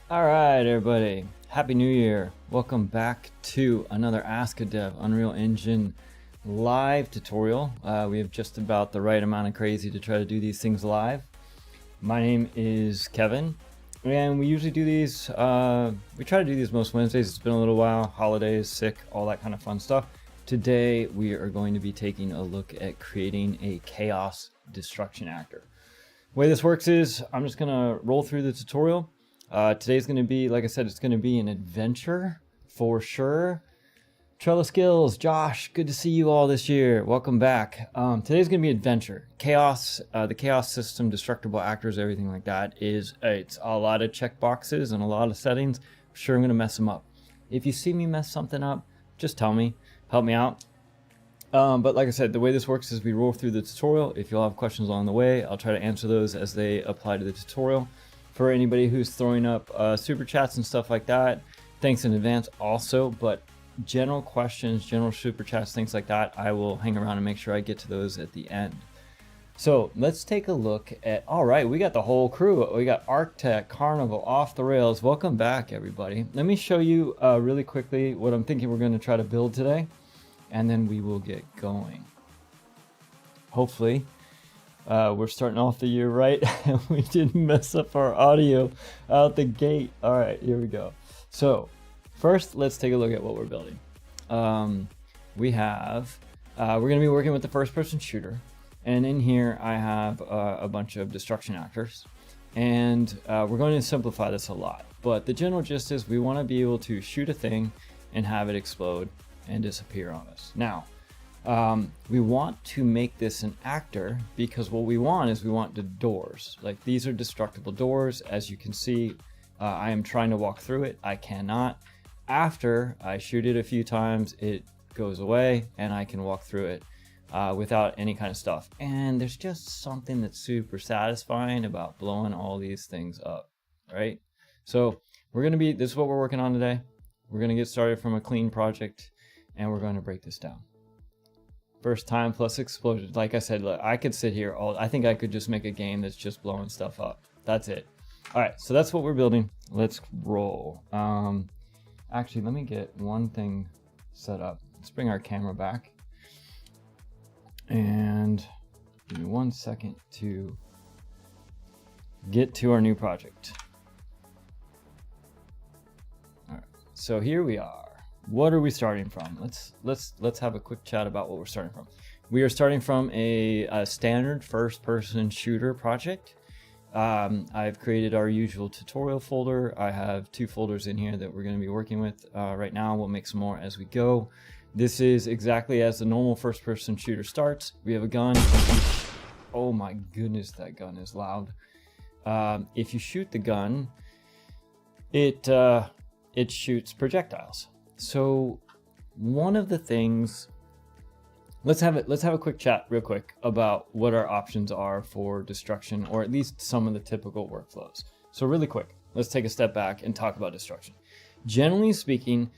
All right, everybody. Happy New Year. Welcome back to another Ask a Dev Unreal Engine live tutorial. We have just about the right amount of crazy to try to do these things live. My name is Kevin, and we usually do these, we try to do these most Wednesdays. It's been a little while, holidays, sick, all that kind of fun stuff. Today, we are going to be taking a look at creating a chaos destruction actor. The way this works is I'm just gonna roll through the tutorial. Today's going to be, like I said, it's going to be an adventure for sure. Trello Skills, Josh, good to see you all this year. Welcome back. Today's going to be adventure. Chaos, the chaos system, destructible actors, everything like that it's a lot of checkboxes and a lot of settings. I'm sure I'm going to mess them up. If you see me mess something up, just tell me, help me out. But like I said, the way this works is we roll through the tutorial. If you'll have questions along the way, I'll try to answer those as they apply to the tutorial. For anybody who's throwing up super chats and stuff like that, thanks in advance also. But general questions, general super chats, things like that, I will hang around and make sure I get to those at the end. So let's take a look at, all right, we got the whole crew. We got Arctech, Carnival, Off the Rails. Welcome back, everybody. Let me show you really quickly what I'm thinking we're going to try to build today, and then we will get going. Hopefully. We're starting off the year right, and we didn't mess up our audio out the gate. All right, here we go. So first, let's take a look at what we're building. We're going to be working with the first-person shooter, and in here I have a bunch of destruction actors, and we're going to simplify this a lot. But the general gist is we want to be able to shoot a thing and have it explode and disappear on us. Now, we want to make this an actor because what we want is we want the doors. Like, these are destructible doors. As you can see, I am trying to walk through it. I cannot. After I shoot it a few times, it goes away and I can walk through it without any kind of stuff. And there's just something that's super satisfying about blowing all these things up, right? So this is what we're working on today. We're going to get started from a clean project and we're going to break this down. First time plus explosion. Like I said, look, I could sit here I think I could just make a game that's just blowing stuff up. That's it. All right, so that's what we're building. Let's roll. Actually, let me get one thing set up. Let's bring our camera back. And give me 1 second to get to our new project. All right, so here we are. What are we starting from? Let's have a quick chat about what we're starting from. We are starting from a standard first-person shooter project. I've created our usual tutorial folder. I have 2 folders in here that we're going to be working with right now. We'll make some more as we go. This is exactly as the normal first-person shooter starts. We have a gun. Oh my goodness, that gun is loud. If you shoot the gun, it shoots projectiles. So one of the things, let's have a quick chat real quick about what our options are for destruction, or at least some of the typical workflows. So really quick, let's take a step back and talk about destruction. Generally speaking,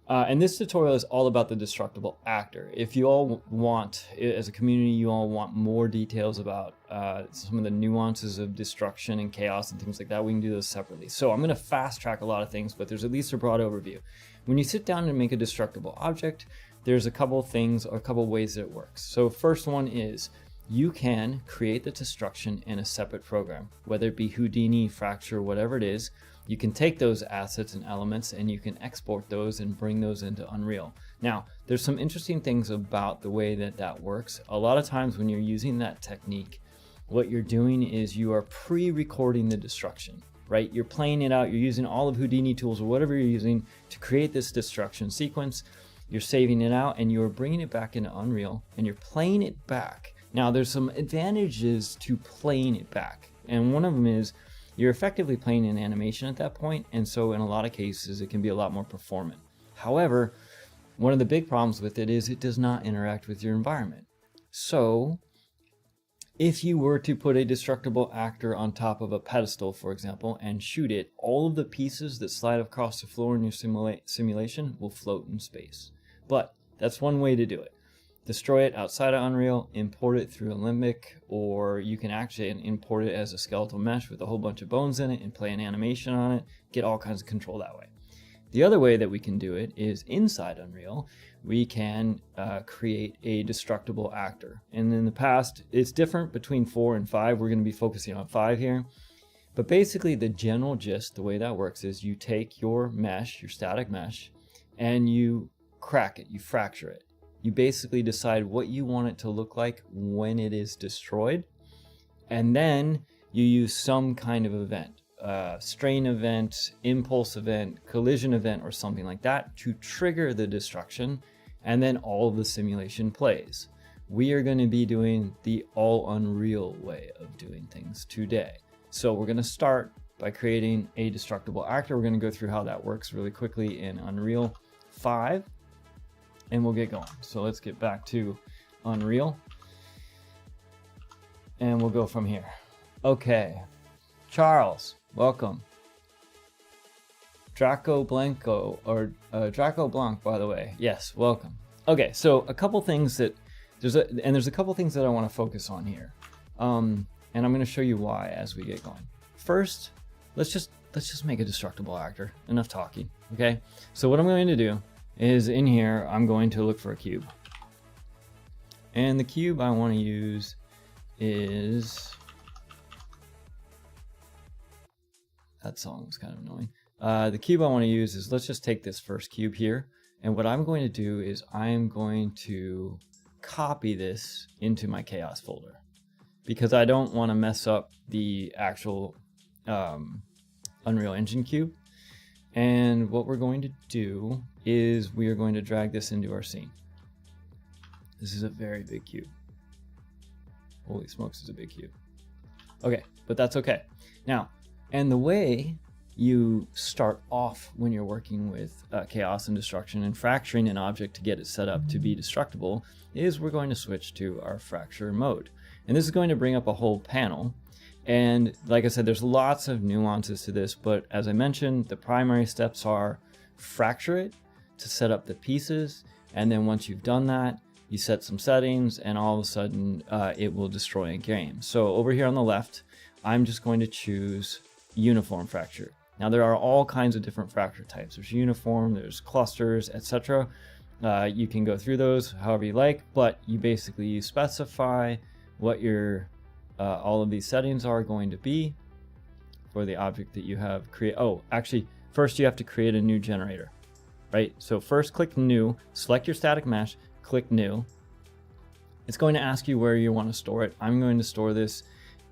and this tutorial is all about the destructible actor. If you all want, as a community, you all want more details about some of the nuances of destruction and chaos and things like that, we can do those separately. So I'm going to fast track a lot of things, but there's at least a broad overview. When you sit down and make a destructible object, there's a couple of things or a couple of ways that it works. So first one is you can create the destruction in a separate program, whether it be Houdini, Fracture, whatever it is. You can take those assets and elements and you can export those and bring those into Unreal. Now, there's some interesting things about the way that works. A lot of times when you're using that technique, what you're doing is you are pre-recording the destruction, right? You're playing it out, you're using all of Houdini tools or whatever you're using to create this destruction sequence. You're saving it out and you're bringing it back into Unreal and you're playing it back. Now, there's some advantages to playing it back. And one of them is you're effectively playing an animation at that point, and so in a lot of cases it can be a lot more performant. However, one of the big problems with it is it does not interact with your environment. So if you were to put a destructible actor on top of a pedestal, for example, and shoot it, all of the pieces that slide across the floor in your simulation will float in space. But that's one way to do it. destroy it outside of Unreal, import it through Alembic, or you can actually import it as a skeletal mesh with a whole bunch of bones in it and play an animation on it, get all kinds of control that way. The other way that we can do it is inside Unreal. We can create a destructible actor. And in the past, it's different between 4 and 5. We're going to be focusing on 5 here. But basically, the general gist, the way that works is you take your mesh, your static mesh, and you crack it, you fracture it. You basically decide what you want it to look like when it is destroyed. And then you use some kind of event. Strain event, impulse event, collision event, or something like that to trigger the destruction, and then all of the simulation plays. We are going to be doing the all Unreal way of doing things today. So we're going to start by creating a destructible actor. We're going to go through how that works really quickly in Unreal 5, and we'll get going. So let's get back to Unreal, and we'll go from here. Okay, Charles. Welcome. Draco Blanco, or Draco Blanc, by the way. Yes, welcome. Okay, so a couple things that there's a couple things that I want to focus on here, and I'm going to show you why as we get going. First, let's just make a destructible actor. Enough talking. Okay. So what I'm going to do is in here I'm going to look for a cube, and the cube I want to use is. That song was kind of annoying. The cube I want to use is, let's just take this first cube here. And what I'm going to do is I'm going to copy this into my chaos folder, because I don't want to mess up the actual Unreal Engine cube. And what we're going to do is we are going to drag this into our scene. This is a very big cube. Holy smokes, it's a big cube. Okay, but that's okay. Now, and the way you start off when you're working with chaos and destruction and fracturing an object to get it set up to be destructible is we're going to switch to our fracture mode. And this is going to bring up a whole panel. And like I said, there's lots of nuances to this, but as I mentioned, the primary steps are fracture it to set up the pieces. And then once you've done that, you set some settings, and all of a sudden it will destroy a game. So over here on the left, I'm just going to choose uniform fracture. Now there are all kinds of different fracture types. There's uniform, there's clusters, etc. You can go through those however you like, but you specify what your all of these settings are going to be for the object that you have create. Oh, actually, first you have to create a new generator, right? So first click new, select your static mesh, click new. It's going to ask you where you want to store it. I'm going to store this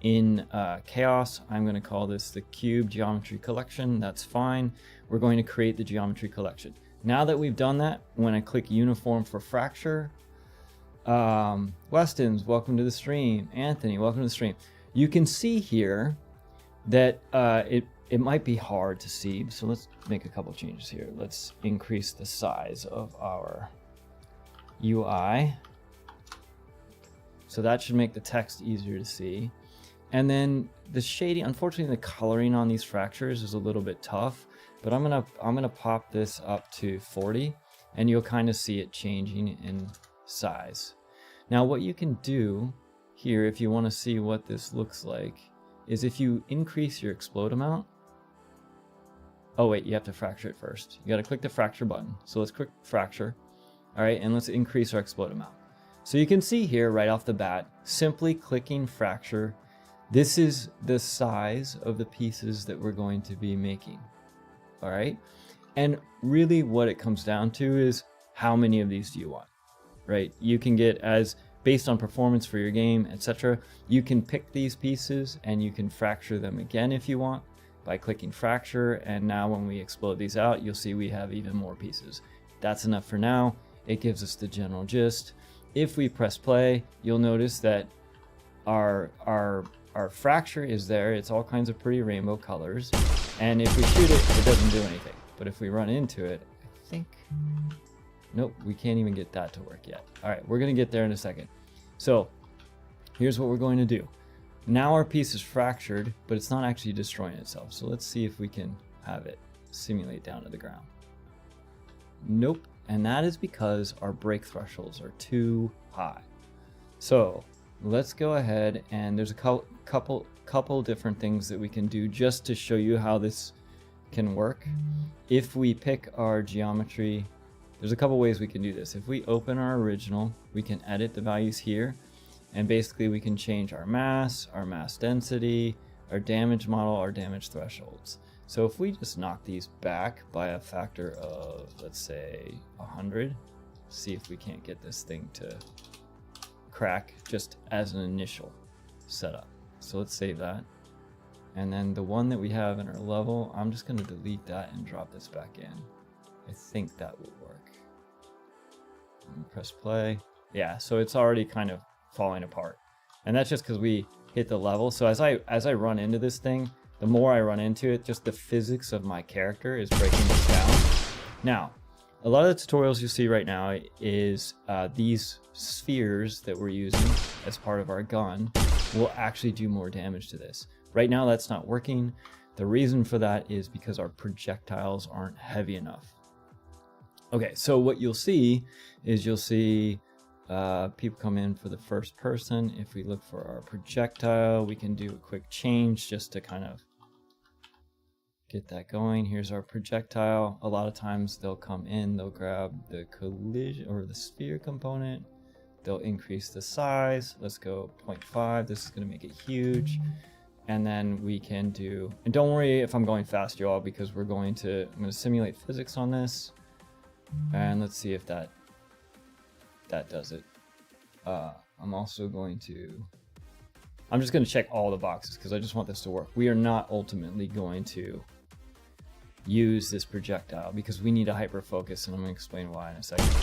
in chaos. I'm going to call this the cube geometry collection. That's fine. We're going to create the geometry collection. Now that we've done that, when I click uniform for fracture, Weston's, welcome to the stream. Anthony, welcome to the stream. You can see here that it might be hard to see, so let's make a couple changes here. Let's increase the size of our UI. So that should make the text easier to see. And then the shading, unfortunately the coloring on these fractures is a little bit tough, but I'm gonna pop this up to 40, and you'll kind of see it changing in size. Now what you can do here, if you want to see what this looks like, is if you increase your explode amount. Oh wait, you have to fracture it first. You got to click the fracture button. So let's click fracture. All right, and let's increase our explode amount. So you can see here right off the bat, simply clicking fracture, this is the size of the pieces that we're going to be making. All right. And really what it comes down to is how many of these do you want, right? You can get, as based on performance for your game, etc. You can pick these pieces and you can fracture them again if you want by clicking fracture. And now when we explode these out, you'll see we have even more pieces. That's enough for now. It gives us the general gist. If we press play, you'll notice that our fracture is there. It's all kinds of pretty rainbow colors. And if we shoot it, it doesn't do anything. But if we run into it, I think, nope, we can't even get that to work yet. All right, we're gonna get there in a second. So here's what we're going to do. Now our piece is fractured, but it's not actually destroying itself. So let's see if we can have it simulate down to the ground. Nope, And that is because our break thresholds are too high. So let's go ahead, and there's a couple different things that we can do just to show you how this can work. If we pick our geometry, there's a couple ways we can do this. If we open our original, we can edit the values here, and basically we can change our mass density, our damage model, our damage thresholds. So if we just knock these back by a factor of, let's say 100, see if we can't get this thing to crack just as an initial setup. So let's save that. And then the one that we have in our level, I'm just going to delete that and drop this back in. I think that will work. Press play. Yeah, so it's already kind of falling apart. And that's just because we hit the level. So as I run into this thing, the more I run into it, just the physics of my character is breaking this down. Now, a lot of the tutorials you see right now is these spheres that we're using as part of our gun will actually do more damage to this. Right now that's not working. The reason for that is because our projectiles aren't heavy enough. Okay, so what you'll see is people come in for the first person. If we look for our projectile, we can do a quick change just to kind of get that going. Here's our projectile. A lot of times they'll come in, they'll grab the collision or the sphere component, they'll increase the size. Let's go 0.5. This is going to make it huge. And then we can do, and don't worry if I'm going fast, y'all, because I'm going to simulate physics on this. And let's see if that does it. I'm also going to, I'm just going to check all the boxes because I just want this to work. We are not ultimately going to use this projectile because we need a hyper focus, and I'm going to explain why in a second.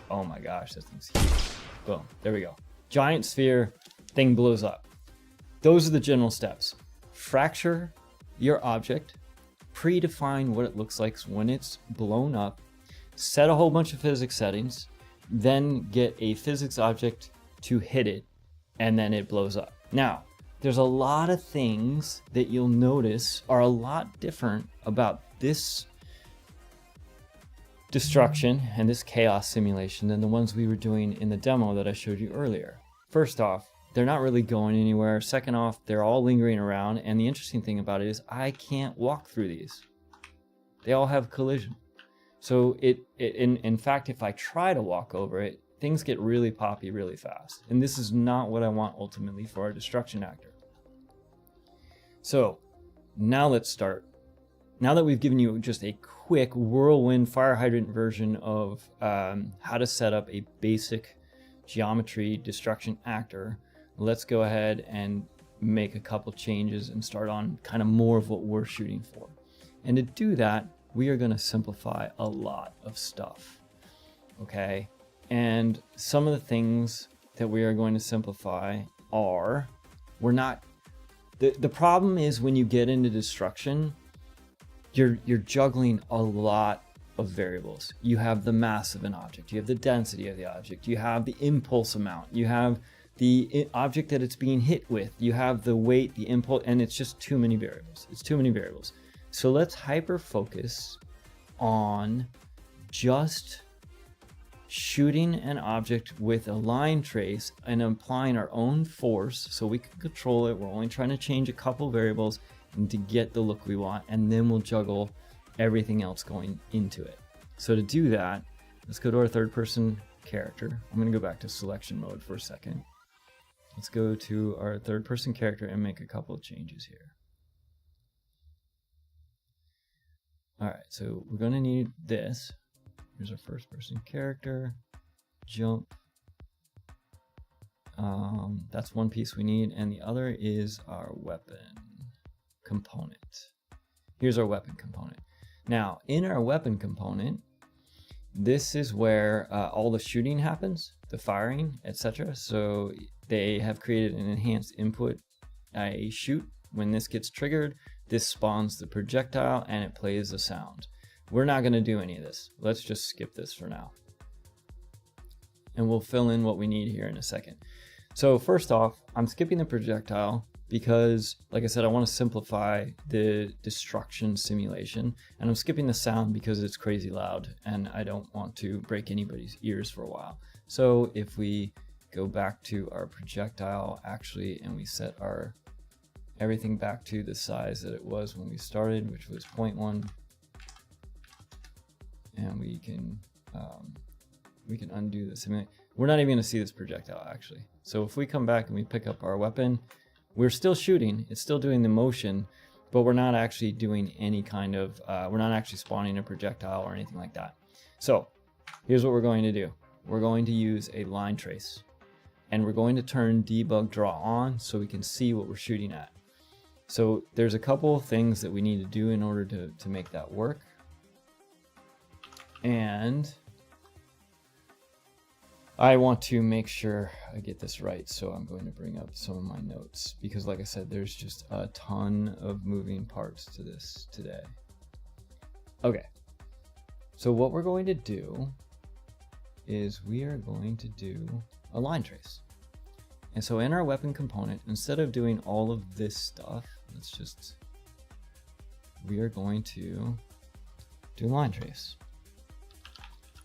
Oh my gosh, this thing's huge. Boom, there we go. Giant sphere, thing blows up. Those are the general steps. Fracture your object, predefine what it looks like when it's blown up, set a whole bunch of physics settings, then get a physics object to hit it, and then it blows up. Now, there's a lot of things that you'll notice are a lot different about this destruction and this chaos simulation than the ones we were doing in the demo that I showed you earlier. First off, they're not really going anywhere. Second off, they're all lingering around. And the interesting thing about it is I can't walk through these. They all have collision. So in fact, if I try to walk over it, things get really poppy really fast. And this is not what I want ultimately for our destruction actor. So now let's start. Now that we've given you just a quick whirlwind fire hydrant version of how to set up a basic geometry destruction actor, let's go ahead and make a couple changes and start on kind of more of what we're shooting for. And to do that, we are going to simplify a lot of stuff. Okay? And some of the things that we are going to simplify are, we're not, the problem is when you get into destruction, you're juggling a lot of variables. You have the mass of an object, you have the density of the object, you have the impulse amount, you have the object that it's being hit with, you have the weight, the impulse, and it's just too many variables. It's too many variables. So let's hyper focus on just shooting an object with a line trace and applying our own force so we can control it. We're only trying to change a couple variables and to get the look we want, and then we'll juggle everything else going into it. So to do that, let's go to our third person character. I'm going to go back to selection mode for a second. Let's go to our third person character and make a couple of changes here. All right, so we're going to need this. Here's our first person character, jump. That's one piece we need, and the other is our weapon component. Here's our weapon component. Now, in our weapon component, this is where all the shooting happens, the firing, etc. So they have created an enhanced input, a shoot. When this gets triggered, this spawns the projectile and it plays the sound. We're not going to do any of this. Let's just skip this for now. And we'll fill in what we need here in a second. So first off, I'm skipping the projectile because, like I said, I want to simplify the destruction simulation, and I'm skipping the sound because it's crazy loud and I don't want to break anybody's ears for a while. So if we go back to our projectile actually, and we set our everything back to the size that it was when we started, which was 0.1, and we can undo the simulation. We're not even going to see this projectile actually. So if we come back and we pick up our weapon, we're still shooting, it's still doing the motion, but we're not actually doing any kind of, we're not actually spawning a projectile or anything like that. So here's what we're going to do. We're going to use a line trace, and we're going to turn debug draw on so we can see what we're shooting at. So there's a couple of things that we need to do in order to make that work. And I want to make sure I get this right, so I'm going to bring up some of my notes, because like I said, there's just a ton of moving parts to this today. Okay, so what we're going to do is we are going to do a line trace. And so in our weapon component, instead of doing all of this stuff, we are going to do line trace.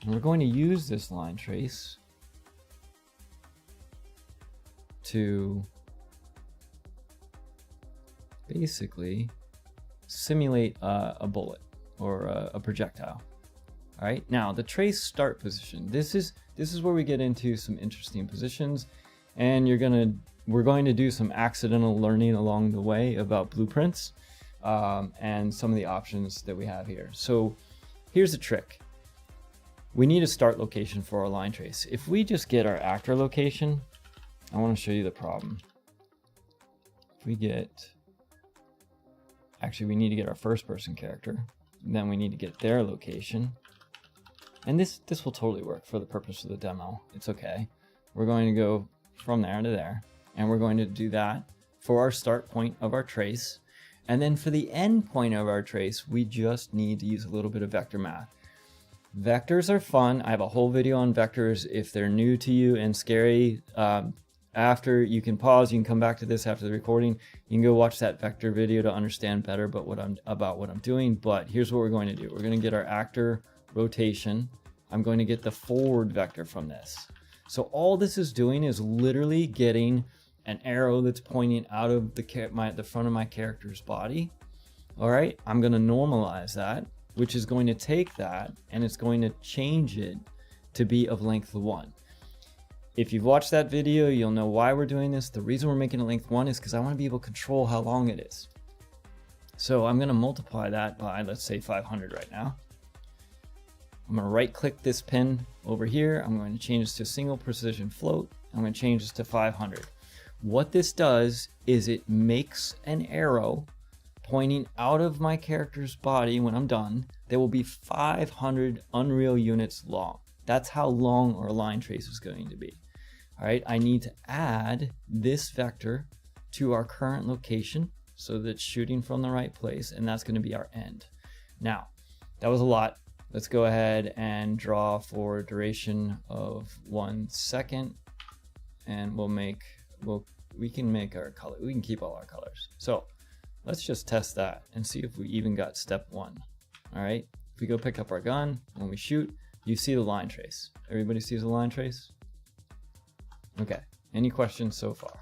And we're going to use this line trace to basically simulate a bullet or a projectile. All right, now the trace start position. This is where we get into some interesting positions, and we're going to do some accidental learning along the way about blueprints and some of the options that we have here. So here's the trick. We need a start location for our line trace. If we just get our actor location, I want to show you the problem. If we get, actually we need to get our first person character, then we need to get their location. And this will totally work for the purpose of the demo. It's okay. We're going to go from there to there, and we're going to do that for our start point of our trace. And then for the end point of our trace, we just need to use a little bit of vector math. Vectors are fun. I have a whole video on vectors. If they're new to you and scary, after you can pause, you can come back to this after the recording. You can go watch that vector video to understand better about what I'm doing. But here's what we're going to do. We're going to get our actor rotation. I'm going to get the forward vector from this. So all this is doing is literally getting an arrow that's pointing out of the front of my character's body. All right, I'm going to normalize that, which is going to take that and it's going to change it to be of length 1. If you've watched that video, you'll know why we're doing this. The reason we're making it length 1 is because I want to be able to control how long it is. So I'm going to multiply that by, let's say, 500 right now. I'm going to right click this pin over here. I'm going to change this to single precision float. I'm going to change this to 500. What this does is it makes an arrow pointing out of my character's body when I'm done that will be 500 Unreal units long. That's how long our line trace is going to be. All right, I need to add this vector to our current location so that it's shooting from the right place, and that's going to be our end. Now, that was a lot. Let's go ahead and draw for duration of 1 second, and we can make our color. We can keep all our colors. So let's just test that and see if we even got step 1. All right, if we go pick up our gun, when we shoot, you see the line trace. Everybody sees the line trace? Okay, any questions so far?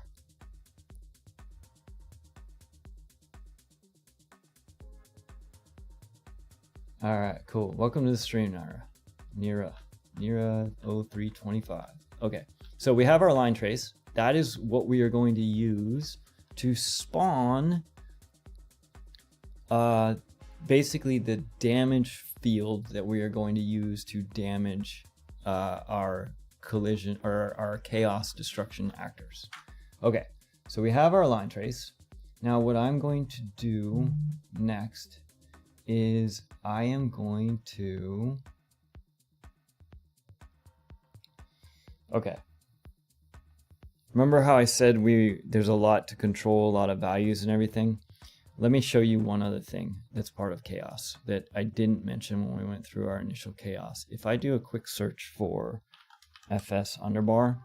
All right, cool. Welcome to the stream, Nira 0325. Okay, so we have our line trace. That is what we are going to use to spawn basically the damage field that we are going to use to damage our collision or our chaos destruction actors. Okay, so we have our line trace. Now what I'm going to do next is I am going to, okay. Remember how I said there's a lot to control, a lot of values and everything? Let me show you one other thing that's part of chaos that I didn't mention when we went through our initial chaos. If I do a quick search for FS underbar,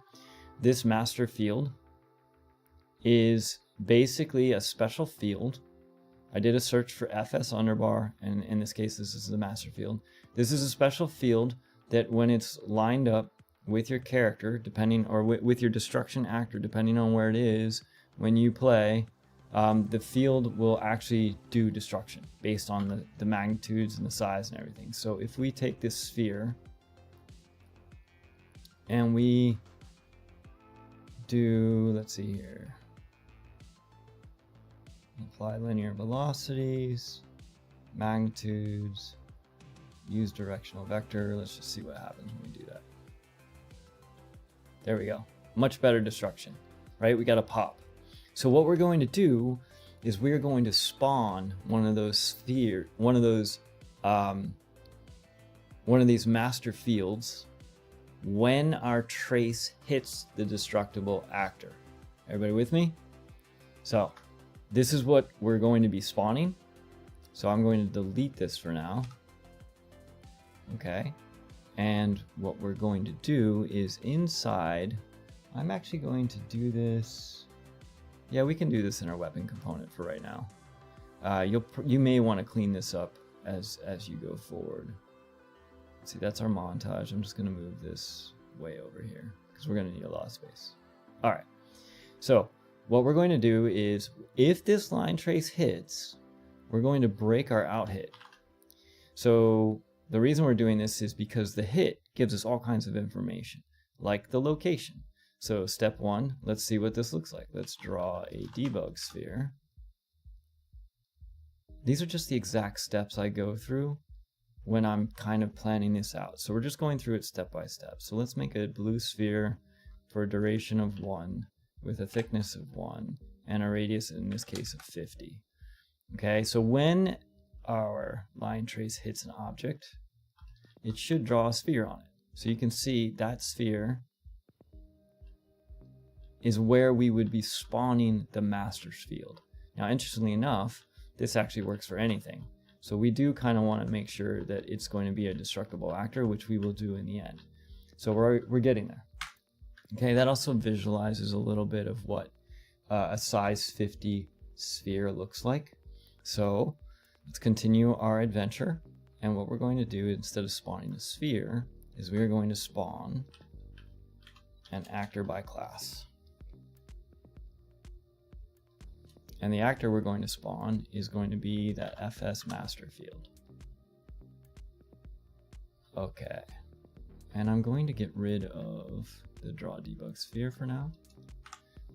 this master field is basically a special field. I did a search for FS underbar, and in this case, this is the master field. This is a special field that when it's lined up with your character, depending, or with your destruction actor, depending on where it is, when you play, the field will actually do destruction based on the magnitudes and the size and everything. So if we take this sphere and we do, let's see here, apply linear velocities, magnitudes, use directional vector. Let's just see what happens when we do that. There we go. Much better destruction, right? We got a pop. So what we're going to do is we're going to spawn one of these master fields when our trace hits the destructible actor. Everybody with me? So this is what we're going to be spawning. So I'm going to delete this for now. Okay. And what we're going to do is inside, I'm actually going to do this. Yeah, we can do this in our weapon component for right now. You may want to clean this up as you go forward. See, that's our montage. I'm just going to move this way over here because we're going to need a lot of space. All right. So what we're going to do is, if this line trace hits, we're going to break our out hit. So the reason we're doing this is because the hit gives us all kinds of information, like the location. So step one, let's see what this looks like. Let's draw a debug sphere. These are just the exact steps I go through when I'm kind of planning this out. So we're just going through it step by step. So let's make a blue sphere for a duration of 1 with a thickness of 1 and a radius, in this case, of 50. Okay, so when our line trace hits an object, it should draw a sphere on it. So you can see that sphere is where we would be spawning the master's field. Now, interestingly enough, this actually works for anything. So we do kind of want to make sure that it's going to be a destructible actor, which we will do in the end. So we're getting there. Okay, that also visualizes a little bit of what a size 50 sphere looks like. So let's continue our adventure. And what we're going to do, instead of spawning the sphere, is we're going to spawn an actor by class. And the actor we're going to spawn is going to be that FS master field. Okay. And I'm going to get rid of the draw debug sphere for now.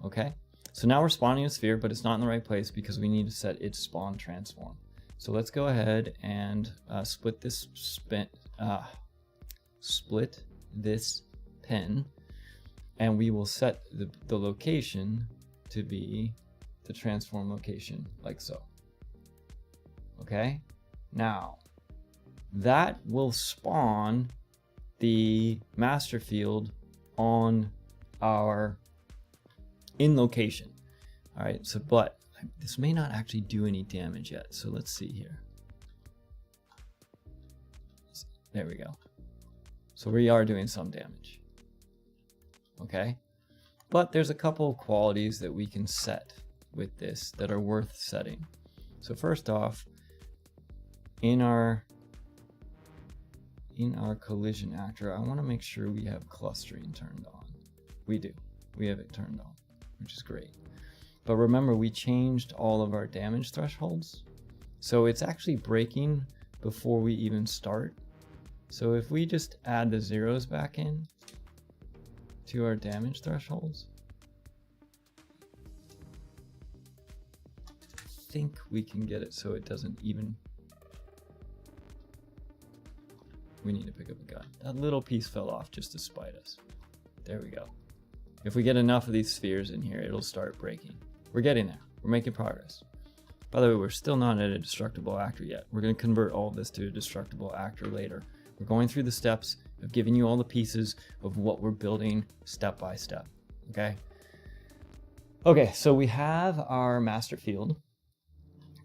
Okay. So now we're spawning a sphere, but it's not in the right place because we need to set its spawn transform. So let's go ahead and split this pen, and we will set the location to be the transform location, like so. Okay, now that will spawn the master field on our in location. All right, so but this may not actually do any damage yet, so let's see here. There we go. So we are doing some damage. Okay, but there's a couple of qualities that we can set with this that are worth setting. So first off, in our collision actor, I want to make sure we have clustering turned on. We do. We have it turned on, which is great. But remember, we changed all of our damage thresholds. So it's actually breaking before we even start. So if we just add the zeros back in to our damage thresholds, I think we can get it so it doesn't even... We need to pick up a gun. That little piece fell off just to spite us. There we go. If we get enough of these spheres in here, it'll start breaking. We're getting there. We're making progress. By the way, we're still not at a destructible actor yet. We're going to convert all of this to a destructible actor later. We're going through the steps of giving you all the pieces of what we're building step by step. Okay? Okay, so we have our master field,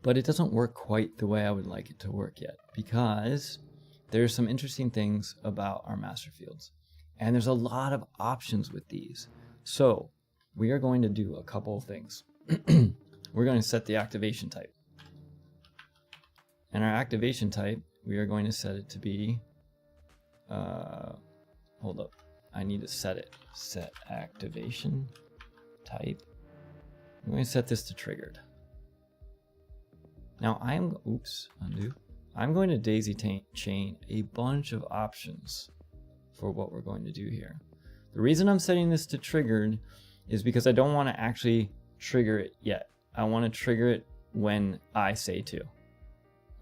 but it doesn't work quite the way I would like it to work yet, because there's some interesting things about our master fields. And there's a lot of options with these. So we are going to do a couple of things. we're going to set the activation type. And our activation type, we are going to set it to be, hold up, I need to set it. Set activation type. I'm going to set this to triggered. Now undo. I'm going to daisy chain a bunch of options for what we're going to do here. The reason I'm setting this to triggered is because I don't want to actually trigger it yet. I want to trigger it when I say to.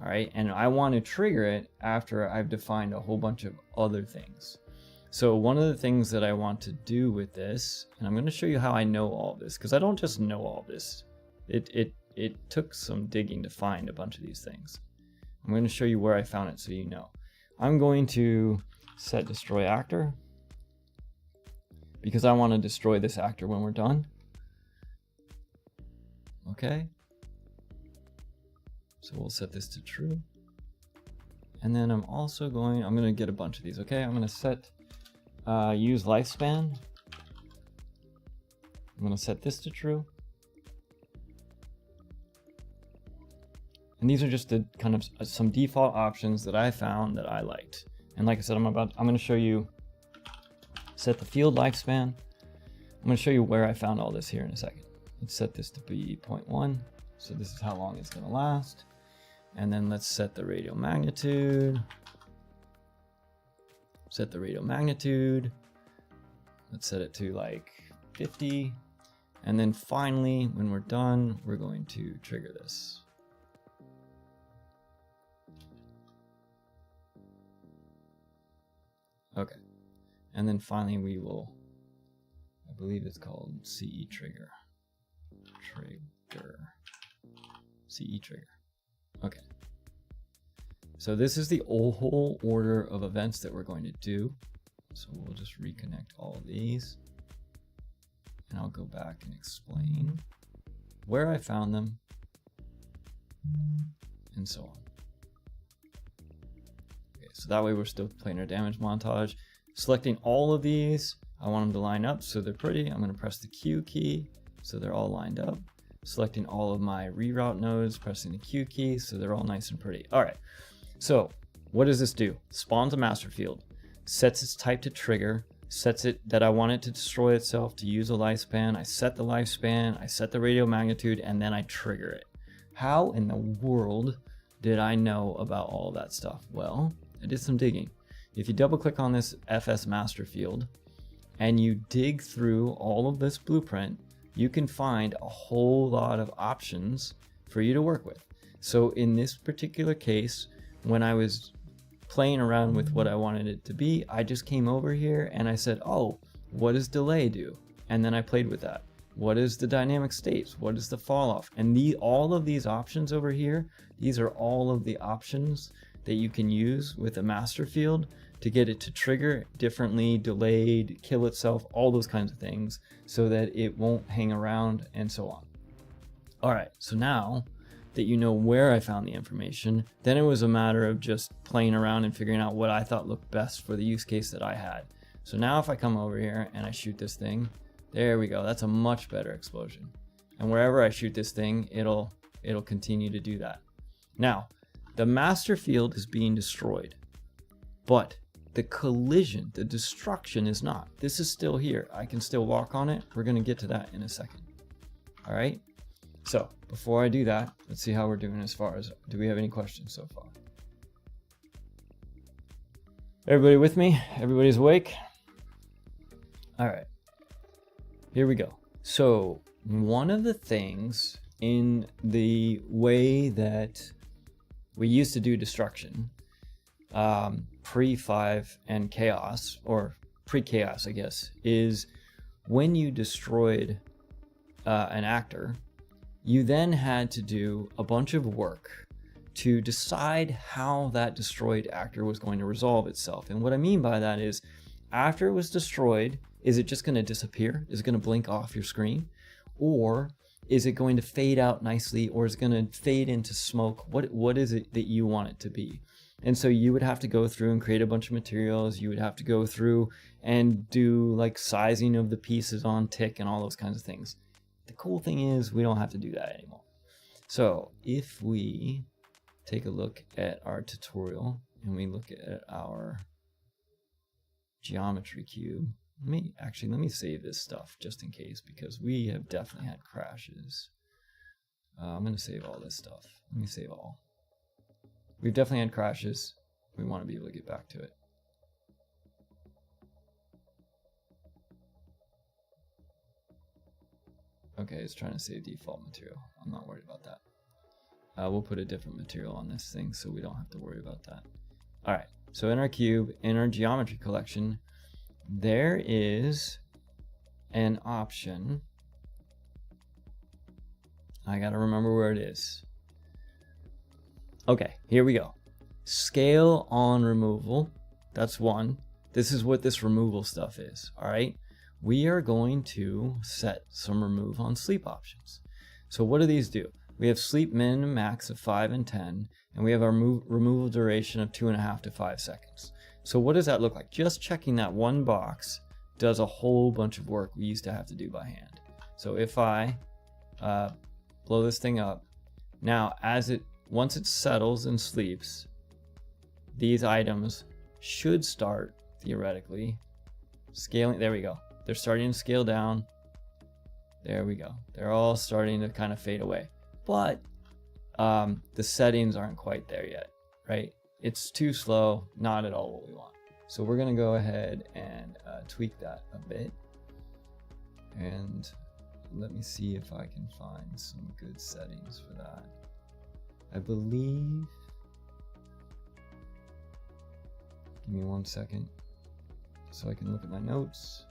All right, and I want to trigger it after I've defined a whole bunch of other things. So one of the things that I want to do with this, and I'm going to show you how I know all of this, because I don't just know all this. It took some digging to find a bunch of these things. I'm going to show you where I found it so you know. I'm going to set destroy actor, because I want to destroy this actor when we're done. Okay. So we'll set this to true. And then I'm going to get a bunch of these, okay? I'm going to set use lifespan. I'm going to set this to true. And these are just the kind of some default options that I found that I liked. And like I said, I'm going to show you set the field lifespan. I'm going to show you where I found all this here in a second. Let's set this to be 0.1. So this is how long it's going to last. And then let's set the radial magnitude. Set the radial magnitude. Let's set it to like 50. And then finally, when we're done, we're going to trigger this. Okay. And then finally we will, I believe it's called CE trigger. CE trigger. Okay. So this is the whole order of events that we're going to do. So we'll just reconnect all of these. And I'll go back and explain where I found them and so on. Okay, so that way we're still playing our damage montage. Selecting all of these, I want them to line up so they're pretty. I'm going to press the Q key so they're all lined up. Selecting all of my reroute nodes, pressing the Q key so they're all nice and pretty. All right, so what does this do? Spawns a master field, sets its type to trigger, sets it that I want it to destroy itself to use a lifespan. I set the lifespan, I set the radial magnitude, and then I trigger it. How in the world did I know about all that stuff? Well, I did some digging. If you double click on this FS master field and you dig through all of this blueprint, you can find a whole lot of options for you to work with. So in this particular case, when I was playing around with what I wanted it to be, I just came over here and I said, oh, what does delay do? And then I played with that. What is the dynamic states? What is the fall off? And all of these options over here, these are all of the options that you can use with a master field to get it to trigger differently, delayed, kill itself, all those kinds of things, so that it won't hang around and so on. All right, so now that you know where I found the information, then it was a matter of just playing around and figuring out what I thought looked best for the use case that I had. So now if I come over here and I shoot this thing, there we go, that's a much better explosion. And wherever I shoot this thing, it'll continue to do that. Now, the master field is being destroyed, but the collision, the destruction is not. This is still here. I can still walk on it. We're going to get to that in a second. All right. So before I do that, let's see how we're doing as far as, do we have any questions so far? Everybody with me? Everybody's awake? All right. Here we go. So one of the things in the way that we used to do destruction, pre-5 and chaos, or pre-chaos, I guess, is when you destroyed an actor, you then had to do a bunch of work to decide how that destroyed actor was going to resolve itself. And what I mean by that is, after it was destroyed, is it just going to disappear? Is it going to blink off your screen? Or is it going to fade out nicely? Or is it going to fade into smoke? What is it that you want it to be? And so you would have to go through and create a bunch of materials. You would have to go through and do like sizing of the pieces on tick and all those kinds of things. The cool thing is we don't have to do that anymore. So if we take a look at our tutorial and we look at our geometry cube, let me save this stuff just in case, because we have definitely had crashes. I'm going to save all this stuff. Let me save all. We've definitely had crashes. We want to be able to get back to it. Okay, it's trying to save default material. I'm not worried about that. We'll put a different material on this thing so we don't have to worry about that. All right, so in our cube, in our geometry collection, there is an option. I gotta remember where it is. Okay, here we go. Scale on removal. That's one. This is what this removal stuff is, all right? We are going to set some remove on sleep options. So what do these do? We have sleep min and max of 5 and 10, and we have our removal duration of 2.5 to 5 seconds. So what does that look like? Just checking that one box does a whole bunch of work we used to have to do by hand. So if I blow this thing up, now once it settles and sleeps, these items should start theoretically scaling. There we go. They're starting to scale down. There we go. They're all starting to kind of fade away. But the settings aren't quite there yet, right? It's too slow, not at all what we want. So we're going to go ahead and tweak that a bit. And let me see if I can find some good settings for that. I believe... Give me 1 second so I can look at my notes.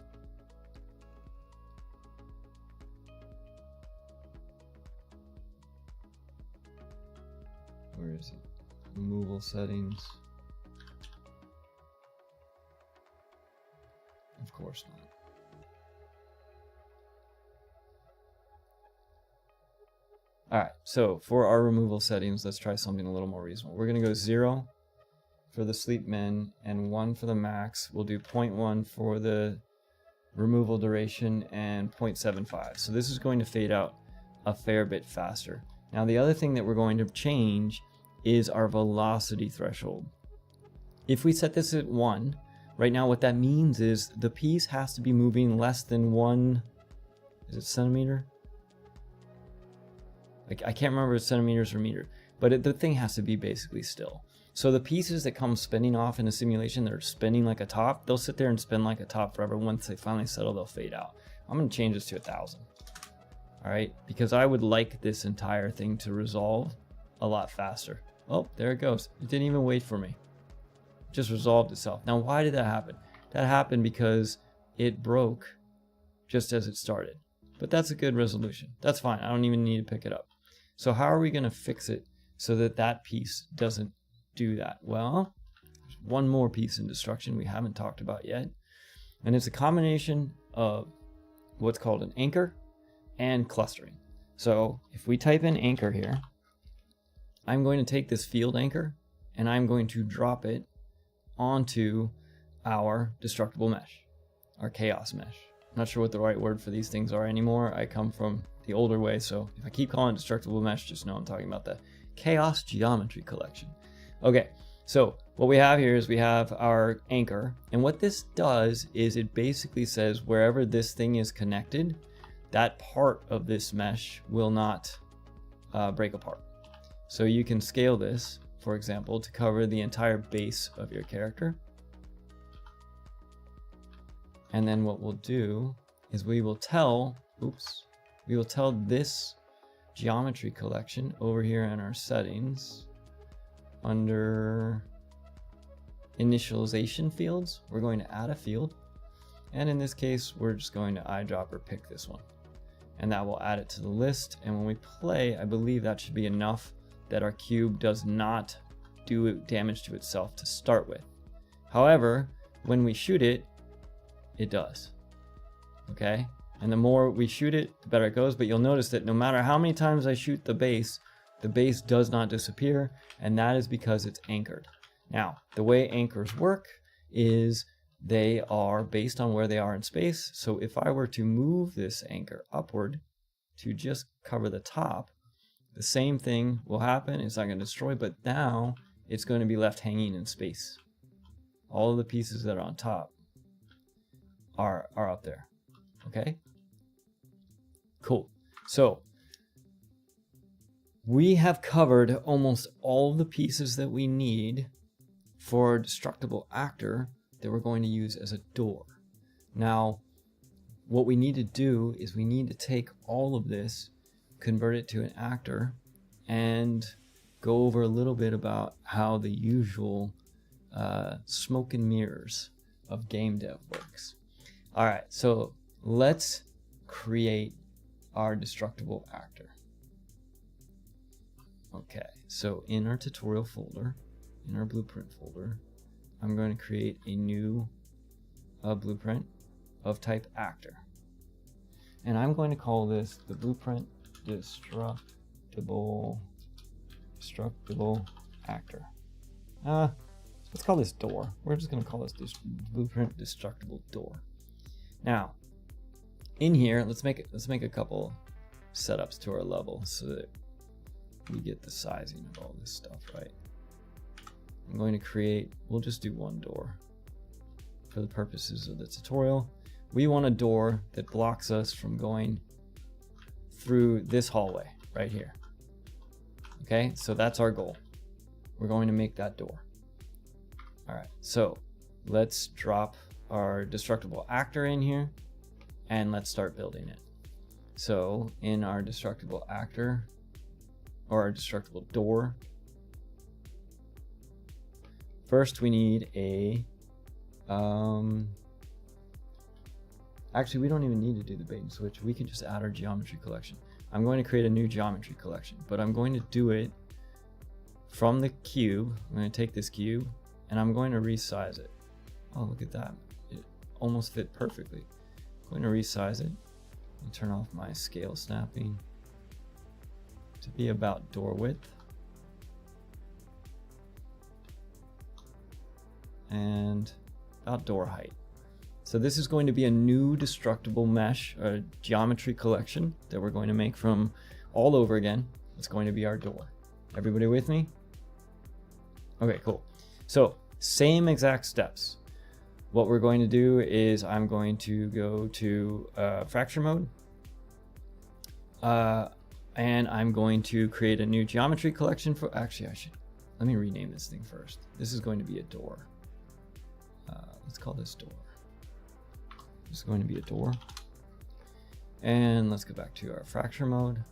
Where is it? Removal settings. Of course not. All right, so for our removal settings, let's try something a little more reasonable. We're going to go 0 for the sleep min and 1 for the max. We'll do 0.1 for the removal duration and 0.75. So this is going to fade out a fair bit faster. Now the other thing that we're going to change is our velocity threshold. If we set this at 1, right now what that means is the piece has to be moving less than 1, is it centimeter? I can't remember if it's centimeters or meter, but the thing has to be basically still. So the pieces that come spinning off in a simulation that are spinning like a top, they'll sit there and spin like a top forever. Once they finally settle, they'll fade out. I'm going to change this to 1,000. All right, because I would like this entire thing to resolve a lot faster. Oh, there it goes. It didn't even wait for me. It just resolved itself. Now, why did that happen? That happened because it broke just as it started. But that's a good resolution. That's fine. I don't even need to pick it up. So how are we going to fix it so that that piece doesn't do that? Well, there's one more piece in destruction we haven't talked about yet. And it's a combination of what's called an anchor and clustering. So if we type in anchor here, I'm going to take this field anchor and I'm going to drop it onto our destructible mesh, our chaos mesh. I'm not sure what the right word for these things are anymore. I come from the older way, so if I keep calling it destructible mesh, just know I'm talking about the chaos geometry collection. Okay, so what we have here is we have our anchor, and what this does is it basically says wherever this thing is connected, that part of this mesh will not break apart. So you can scale this, for example, to cover the entire base of your character. And then what we'll do is we will tell this geometry collection over here in our settings under initialization fields, we're going to add a field. And in this case, we're just going to eyedropper pick this one. And that will add it to the list. And when we play, I believe that should be enough that our cube does not do damage to itself to start with. However, when we shoot it, it does. Okay? And the more we shoot it, the better it goes. But you'll notice that no matter how many times I shoot the base does not disappear. And that is because it's anchored. Now, the way anchors work is they are based on where they are in space. So if I were to move this anchor upward, to just cover the top, the same thing will happen. It's not going to destroy, but now it's going to be left hanging in space. All of the pieces that are on top are up there. Okay? Cool. So we have covered almost all of the pieces that we need for a Destructible Actor that we're going to use as a door. Now, what we need to do is we need to take all of this, convert it to an actor, and go over a little bit about how the usual smoke and mirrors of game dev works. All right, so let's create our Destructible Actor. Okay, so in our tutorial folder, in our blueprint folder, I'm going to create a new blueprint of type actor. And I'm going to call this the blueprint destructible actor. Let's call this door. We're just going to call this blueprint destructible door. Now, in here, let's make a couple setups to our level so that we get the sizing of all this stuff right. I'm going to create, we'll just do one door for the purposes of the tutorial. We want a door that blocks us from going through this hallway right here. Okay, so that's our goal. We're going to make that door. All right, so let's drop our Destructible Actor in here and let's start building it. So in our Destructible Actor, or our Destructible Door, first we need a, actually we don't even need to do the bait and switch. We can just add our geometry collection. I'm going to create a new geometry collection, but I'm going to do it from the cube. I'm going to take this cube and I'm going to resize it. Oh, look at that. It almost fit perfectly. I'm going to resize it and turn off my scale snapping to be about door width. And about door height. So this is going to be a new destructible mesh, or geometry collection that we're going to make from all over again. It's going to be our door. Everybody with me? Okay, cool. So same exact steps. What we're going to do is I'm going to go to fracture mode. And I'm going to create a new geometry collection for, actually let me rename this thing first. This is going to be a door. Let's call this door. This is going to be a door. And let's go back to our fracture mode.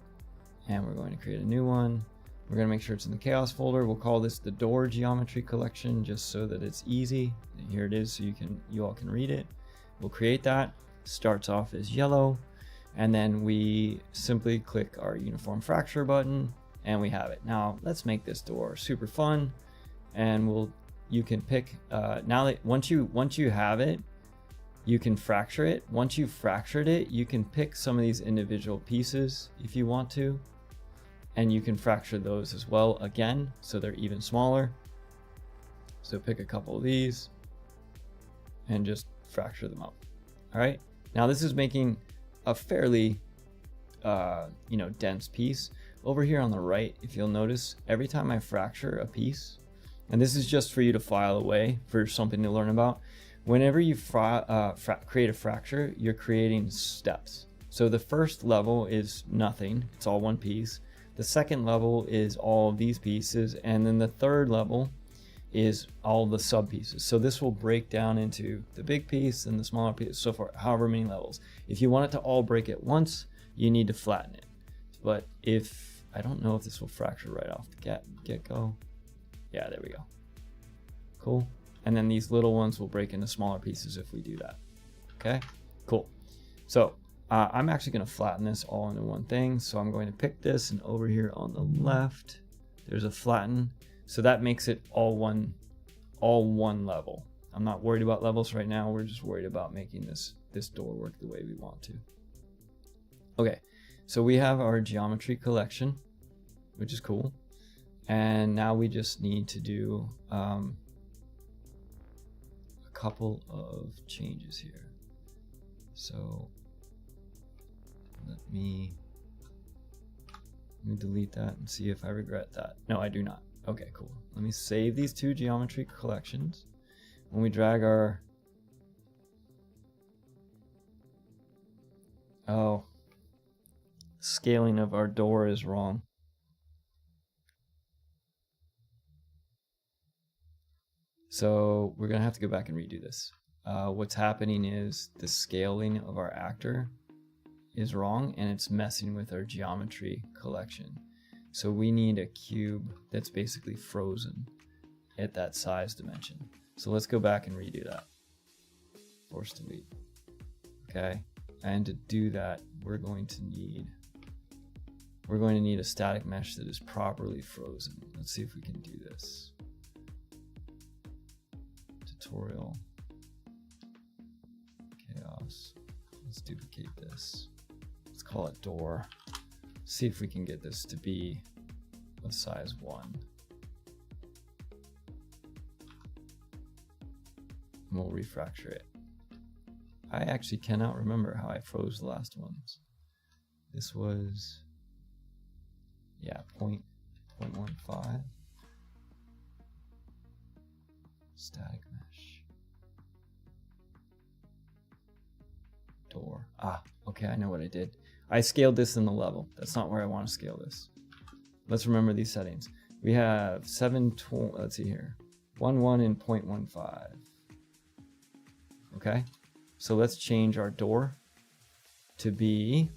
And we're going to create a new one. We're going to make sure it's in the chaos folder. We'll call this the door geometry collection just so that it's easy. And here it is so you all can read it. We'll create that. Starts off as yellow. And then we simply click our uniform fracture button and we have it. Now let's make this door super fun. And you can pick, now that once you have it, you can fracture it. Once you've fractured it, you can pick some of these individual pieces if you want to, and you can fracture those as well again, so they're even smaller. So pick a couple of these and just fracture them up. All right. Now this is making a fairly, dense piece. Over here on the right, if you'll notice, every time I fracture a piece, and this is just for you to file away for something to learn about. Whenever you create a fracture, you're creating steps. So the first level is nothing, it's all one piece. The second level is all of these pieces, and then the third level is all the sub pieces. So this will break down into the big piece and the smaller piece, so for however many levels. If you want it to all break at once, you need to flatten it. But I don't know if this will fracture right off the get-go. Yeah, there we go. Cool. And then these little ones will break into smaller pieces if we do that. Okay, cool. So I'm actually going to flatten this all into one thing. So I'm going to pick this, and over here on the left, there's a flatten. So that makes it all one level. I'm not worried about levels right now. We're just worried about making this door work the way we want to. Okay, so we have our geometry collection, which is cool. And now we just need to do a couple of changes here. So let me Let me delete that and see if I regret that. No, I do not. Okay, cool. Let me save these two geometry collections. When we drag our... Oh, scaling of our door is wrong. So we're gonna have to go back and redo this. What's happening is the scaling of our actor is wrong and it's messing with our geometry collection. So we need a cube that's basically frozen at that size dimension. So let's go back and redo that. Force delete. Okay, and to do that, we're going to need a static mesh that is properly frozen. Let's see if we can do this. Tutorial. Chaos. Let's duplicate this. Let's call it door. See if we can get this to be of size 1. And we'll refracture it. I actually cannot remember how I froze the last ones. This was, yeah, 0.15. Static mesh. Door. Ah, okay, I know what I did. I scaled this in the level. That's not where I want to scale this. Let's remember these settings. We have 720, let's see here. 11 and 0.15. Okay, so let's change our door to be,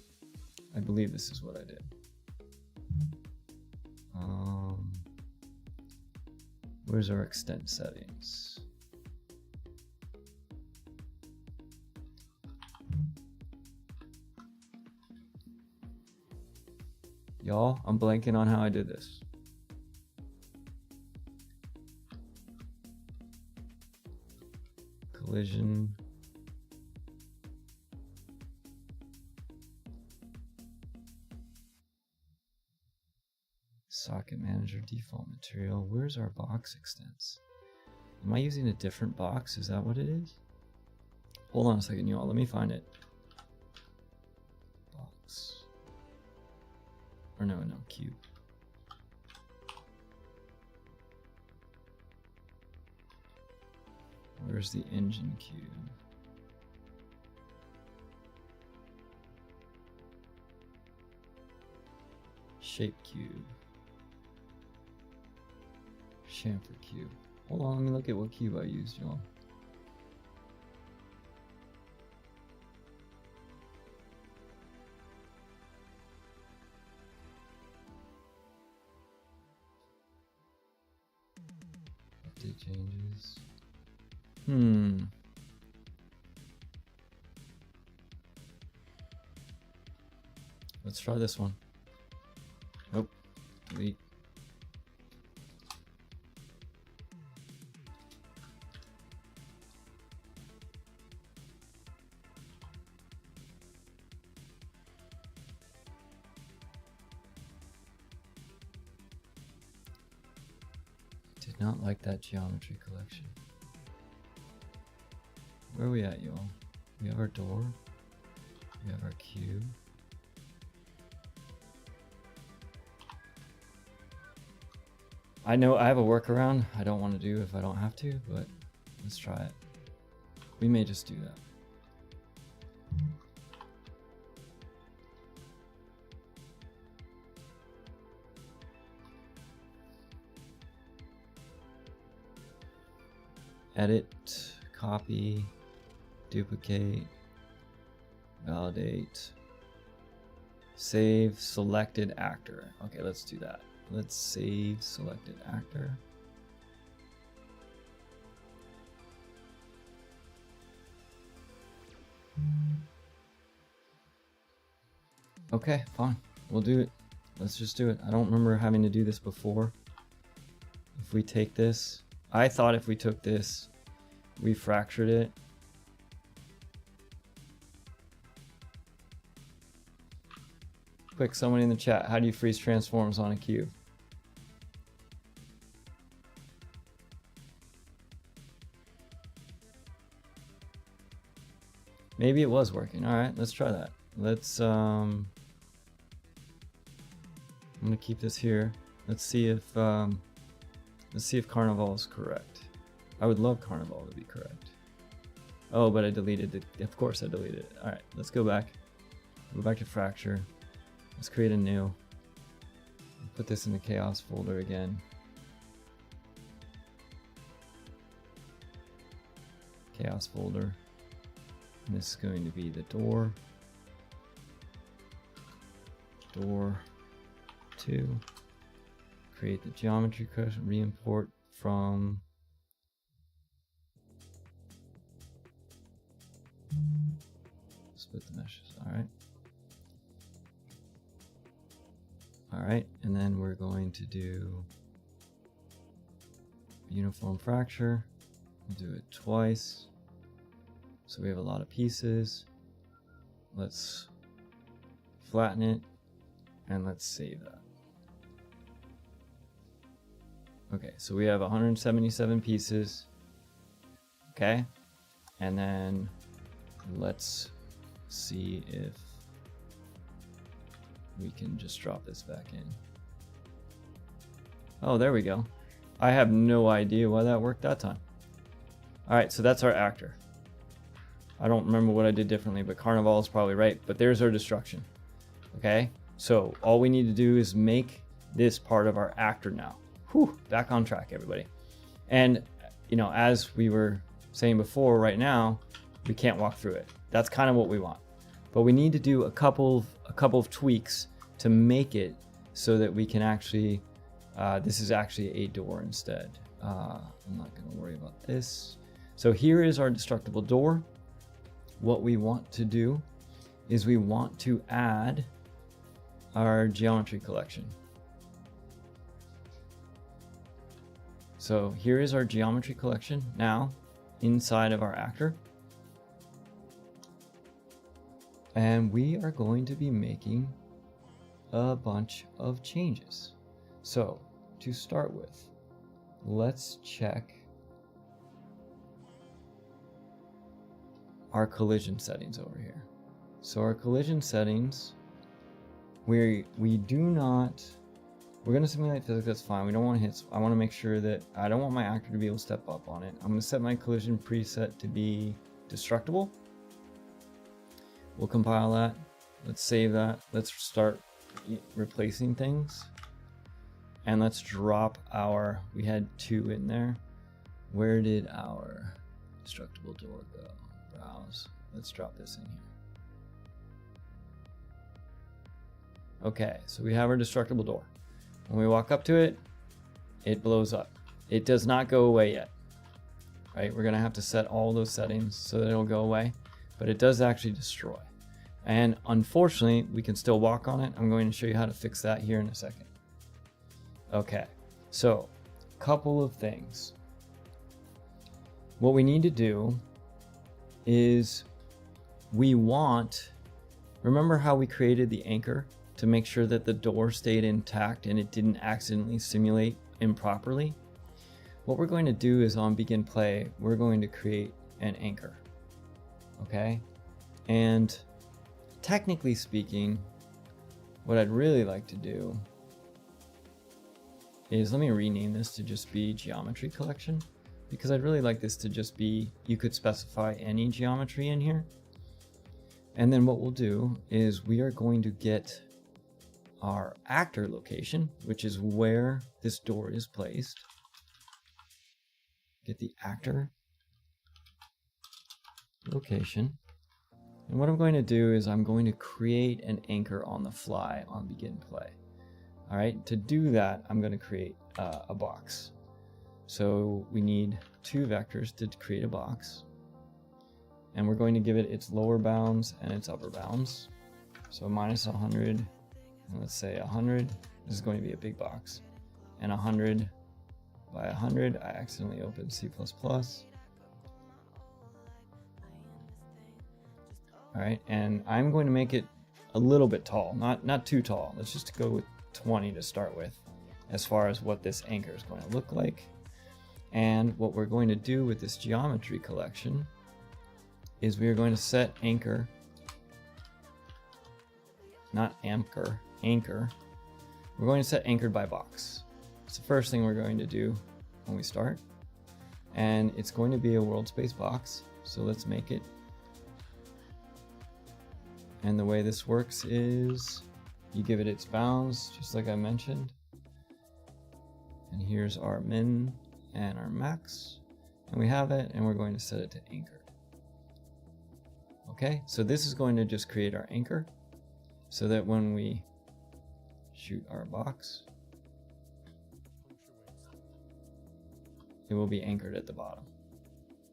I believe this is what I did. Where's our extent settings? Y'all, I'm blanking on how I did this. Collision. Socket manager default material. Where's our box extents? Am I using a different box? Is that what it is? Hold on a second, y'all. Let me find it. Box. Or no, cube. Where's the engine cube? Shape cube. Chamfer cube. Hold on, let me look at what cube I used, y'all. Update changes. Let's try this one. Nope. Delete. Did not like that geometry collection. Where are we at, y'all? We have our door. We have our cube. I know I have a workaround I don't want to do if I don't have to, but let's try it. We may just do that. Edit, copy, duplicate, validate, save selected actor. Okay, let's do that. Let's save selected actor. Okay, fine. We'll do it. Let's just do it. I don't remember having to do this before. If we take this, I thought if we took this, we fractured it. Quick, someone in the chat, how do you freeze transforms on a cube? Maybe it was working. All right, let's try that. Let's, I'm I'm gonna keep this here. Let's see if Carnival is correct. I would love Carnival to be correct. Oh, but I deleted it. Of course I deleted it. All right, let's go back. Go back to Fracture. Let's create a new. Put this in the chaos folder again. Chaos folder. And this is going to be the door. Door 2. Create the geometry cushion, re-import from split the meshes. All right, and then we're going to do uniform fracture. We'll do it twice. So we have a lot of pieces. Let's flatten it and let's save that. Okay, so we have 177 pieces. Okay, and then let's see if we can just drop this back in. Oh, there we go. I have no idea why that worked that time. All right, so that's our actor. I don't remember what I did differently, but Carnival is probably right. But there's our destruction. Okay, so all we need to do is make this part of our actor now. Whew, back on track, everybody. And you know, as we were saying before, right now we can't walk through it. That's kind of what we want, but we need to do a couple of tweaks to make it so that we can actually. This is actually a door instead. I'm not going to worry about this. So here is our destructible door. What we want to do is we want to add our geometry collection. So here is our geometry collection now inside of our actor. And we are going to be making a bunch of changes. So to start with, let's check our collision settings over here. So our collision settings, we do not, we're going to simulate physics, that's fine. We don't want hits. I want to make sure that I don't want my actor to be able to step up on it. I'm going to set my collision preset to be destructible. We'll compile that. Let's save that. Let's start replacing things. And let's drop our, we had 2 in there. Where did our destructible door go? Browse. Let's drop this in here. Okay, so we have our destructible door. When we walk up to it, it blows up. It does not go away yet, right? We're gonna have to set all those settings so that it'll go away, but it does actually destroy. And unfortunately, we can still walk on it. I'm going to show you how to fix that here in a second. Okay, so a couple of things. What we need to do is we want, remember how we created the anchor to make sure that the door stayed intact and it didn't accidentally simulate improperly? What we're going to do is on begin play, we're going to create an anchor. Okay, and technically speaking, what I'd really like to do is, let me rename this to just be geometry collection, because I'd really like this to just be, you could specify any geometry in here. And then what we'll do is we are going to get our actor location, which is where this door is placed. Get the actor location. And what I'm going to do is I'm going to create an anchor on the fly on begin play. All right, to do that, I'm going to create a box. So we need 2 vectors to create a box. And we're going to give it its lower bounds and its upper bounds. So minus 100, and let's say 100. This is going to be a big box. And 100 by 100, I accidentally opened C++. All right, and I'm going to make it a little bit tall, not too tall. Let's just go with 20 to start with, as far as what this anchor is going to look like. And what we're going to do with this geometry collection is we are going to set anchor, not anchor, we're going to set anchored by box. It's the first thing we're going to do when we start. And it's going to be a world space box. So let's make it. And the way this works is you give it its bounds, just like I mentioned. And here's our min and our max. And we have it, and we're going to set it to anchored. Okay, so this is going to just create our anchor so that when we shoot our box, it will be anchored at the bottom.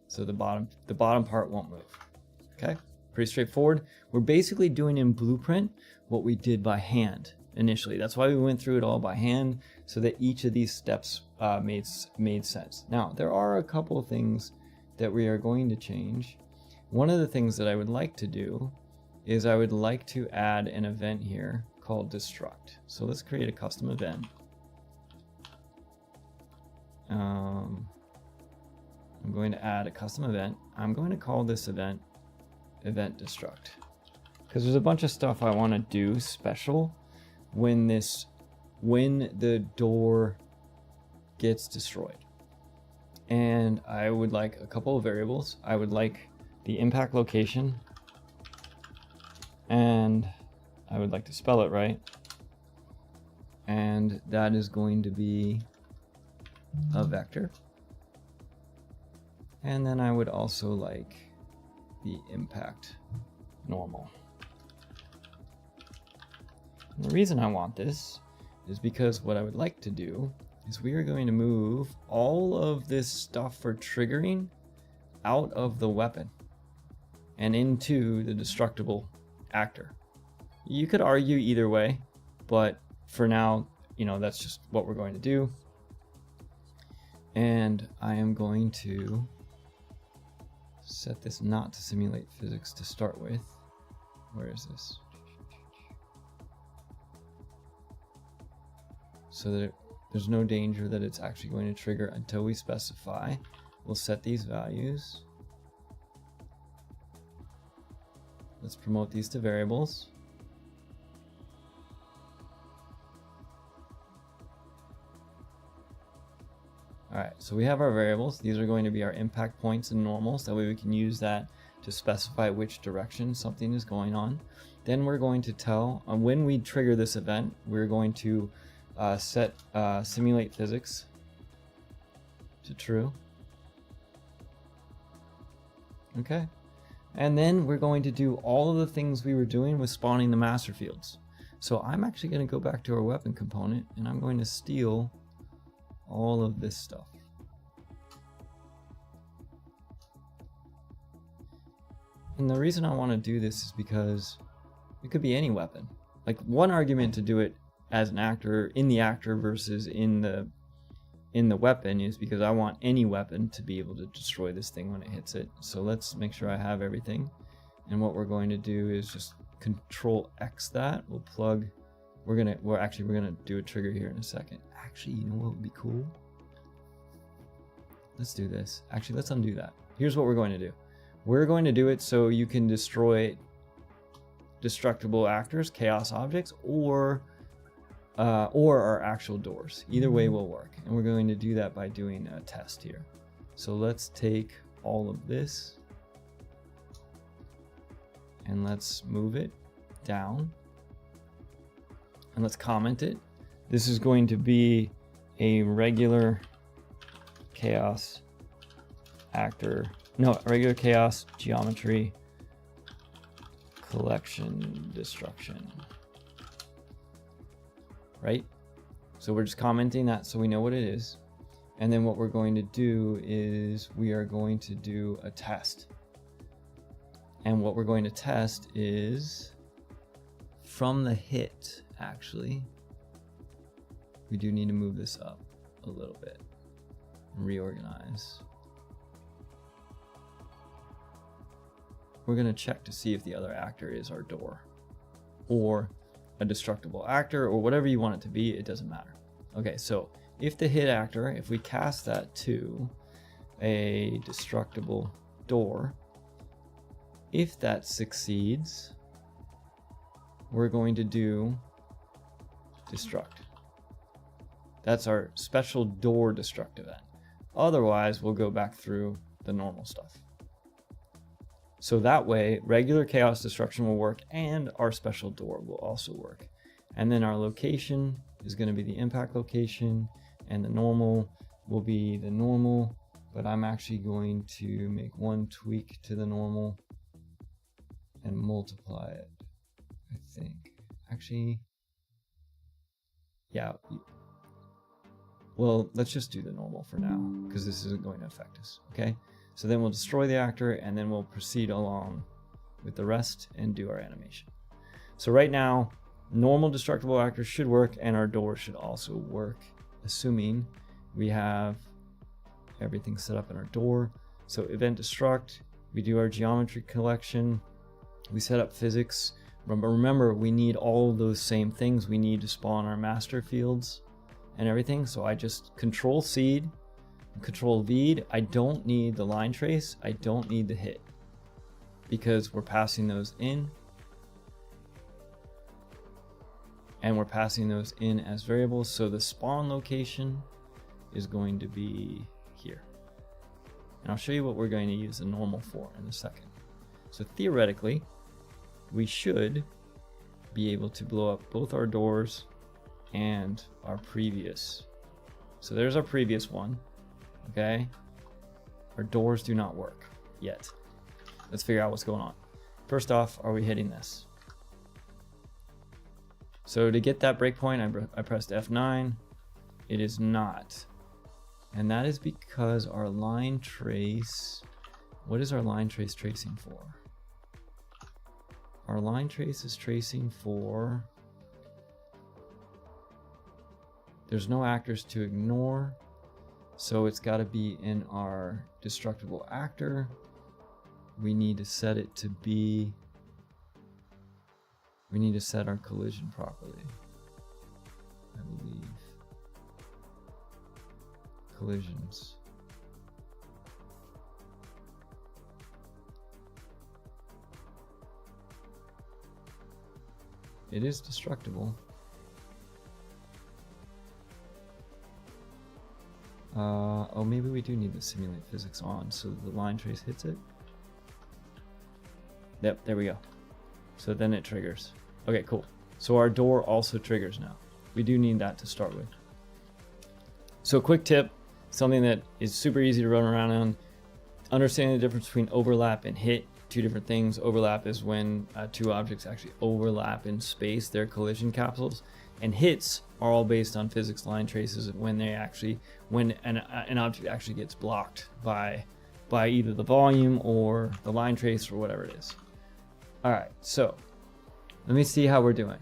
So the bottom part won't move. Okay, pretty straightforward. We're basically doing in Blueprint what we did by hand initially. That's why we went through it all by hand, so that each of these steps made sense. Now, there are a couple of things that we are going to change. One of the things that I would like to do is I would like to add an event here called Destruct. So let's create a custom event. I'm going to add a custom event. I'm going to call this event Destruct, because there's a bunch of stuff I want to do special when the door gets destroyed. And I would like a couple of variables. I would like the impact location, and I would like to spell it right. And that is going to be a vector. And then I would also like the impact normal. And the reason I want this is because what I would like to do is we are going to move all of this stuff for triggering out of the weapon and into the destructible actor. You could argue either way, but for now, that's just what we're going to do. And I am going to set this not to simulate physics to start with. Where is this? So that there's no danger that it's actually going to trigger until we specify. We'll set these values. Let's promote these to variables. All right, so we have our variables. These are going to be our impact points and normals. That way we can use that to specify which direction something is going on. Then we're going to tell, when we trigger this event, we're going to set simulate physics to true. Okay. And then we're going to do all of the things we were doing with spawning the master fields. So I'm actually going to go back to our weapon component, and I'm going to steal all of this stuff. And the reason I want to do this is because it could be any weapon. Like, one argument to do it as an actor, in the actor versus in the weapon, is because I want any weapon to be able to destroy this thing when it hits it. So let's make sure I have everything. And what we're going to do is just Control X that. We'll plug. We're gonna do a trigger here in a second. Actually, you know what would be cool? Let's do this. Actually, let's undo that. Here's what we're going to do. We're going to do it so you can destroy destructible actors, chaos objects, or our actual doors. Either way will work. And we're going to do that by doing a test here. So let's take all of this and let's move it down. And let's comment it. This is going to be a regular chaos actor. No, regular chaos geometry collection destruction. Right? So we're just commenting that so we know what it is. And then what we're going to do is we are going to do a test. And what we're going to test is from the hit, actually. We do need to move this up a little bit. Reorganize. We're going to check to see if the other actor is our door or a destructible actor or whatever you want it to be. It doesn't matter. Okay, so if the hit actor, if we cast that to a destructible door, if that succeeds, we're going to do destruct. That's our special door destruct event. Otherwise, we'll go back through the normal stuff. So that way, regular chaos destruction will work and our special door will also work. And then our location is going to be the impact location, and the normal will be the normal, but I'm actually going to make one tweak to the normal and multiply it, I think. Actually, yeah. Well, let's just do the normal for now, because this isn't going to affect us, okay? So then we'll destroy the actor, and then we'll proceed along with the rest and do our animation. So right now, normal destructible actor should work, and our door should also work, assuming we have everything set up in our door. So event destruct, we do our geometry collection, we set up physics. Remember, we need all of those same things. We need to spawn our master fields and everything. So I just control seed, control V. I don't need the line trace. I don't need the hit because we're passing those in, and we're passing those in as variables. So the spawn location is going to be here. And I'll show you what we're going to use the normal for in a second. So theoretically, we should be able to blow up both our doors and our previous. So there's our previous one, okay? Our doors do not work yet. Let's figure out what's going on. First off, are we hitting this? So to get that breakpoint, I pressed F9. It is not. And that is because our line trace, what is our line trace tracing for? Our line trace is tracing for, there's no actors to ignore, so it's got to be in our destructible actor. We need to set it to be, we need to set our collision properly, I believe. Collisions. It is destructible. Oh, maybe we do need to simulate physics on so the line trace hits it. Yep, there we go. So then it triggers. Okay, cool. So our door also triggers now. We do need that to start with. So quick tip, something that is super easy to run around on, understanding the difference between overlap and hit. Two different things. Overlap is when two objects actually overlap in space, their collision capsules, and hits are all based on physics line traces when they actually, when an object actually gets blocked by either the volume or the line trace or whatever it is. All right, so let me see how we're doing.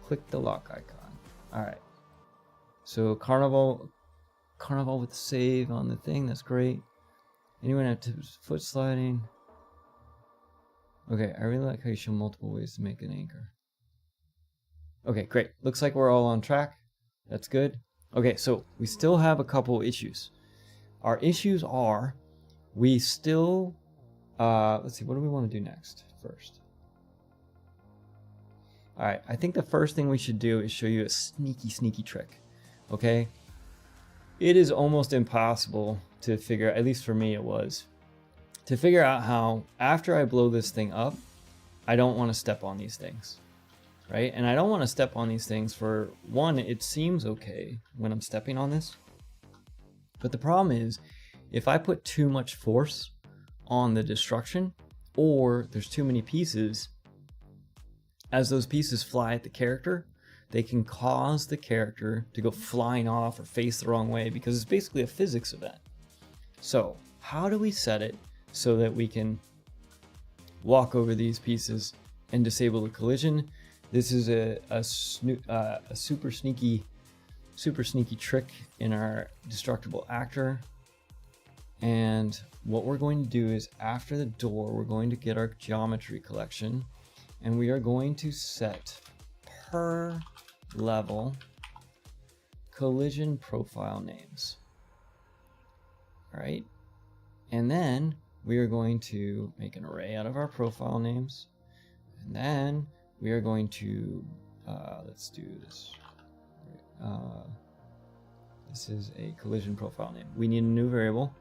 Click the lock icon. All right, so carnival with the save on the thing, that's great. Anyone have tips? Foot sliding. Okay, I really like how you show multiple ways to make an anchor. Okay, great. Looks like we're all on track. That's good. Okay, so we still have a couple issues. Our issues are, we still, let's see, what do we want to do next first? All right, I think the first thing we should do is show you a sneaky trick, okay? It is almost impossible to figure, at least for me it was, to figure out how, after I blow this thing up, I don't want to step on these things, right? And I don't want to step on these things for, one, it seems okay when I'm stepping on this. But the problem is, if I put too much force on the destruction, or there's too many pieces, as those pieces fly at the character, they can cause the character to go flying off or face the wrong way, because it's basically a physics event. So how do we set it so that we can walk over these pieces and disable the collision? This is a super sneaky trick in our destructible actor. And what we're going to do is, after the door, we're going to get our geometry collection, and we are going to set per level collision profile names. All right, and then we are going to make an array out of our profile names, and then we are going to let's do this. This is a collision profile name. We need a new variable.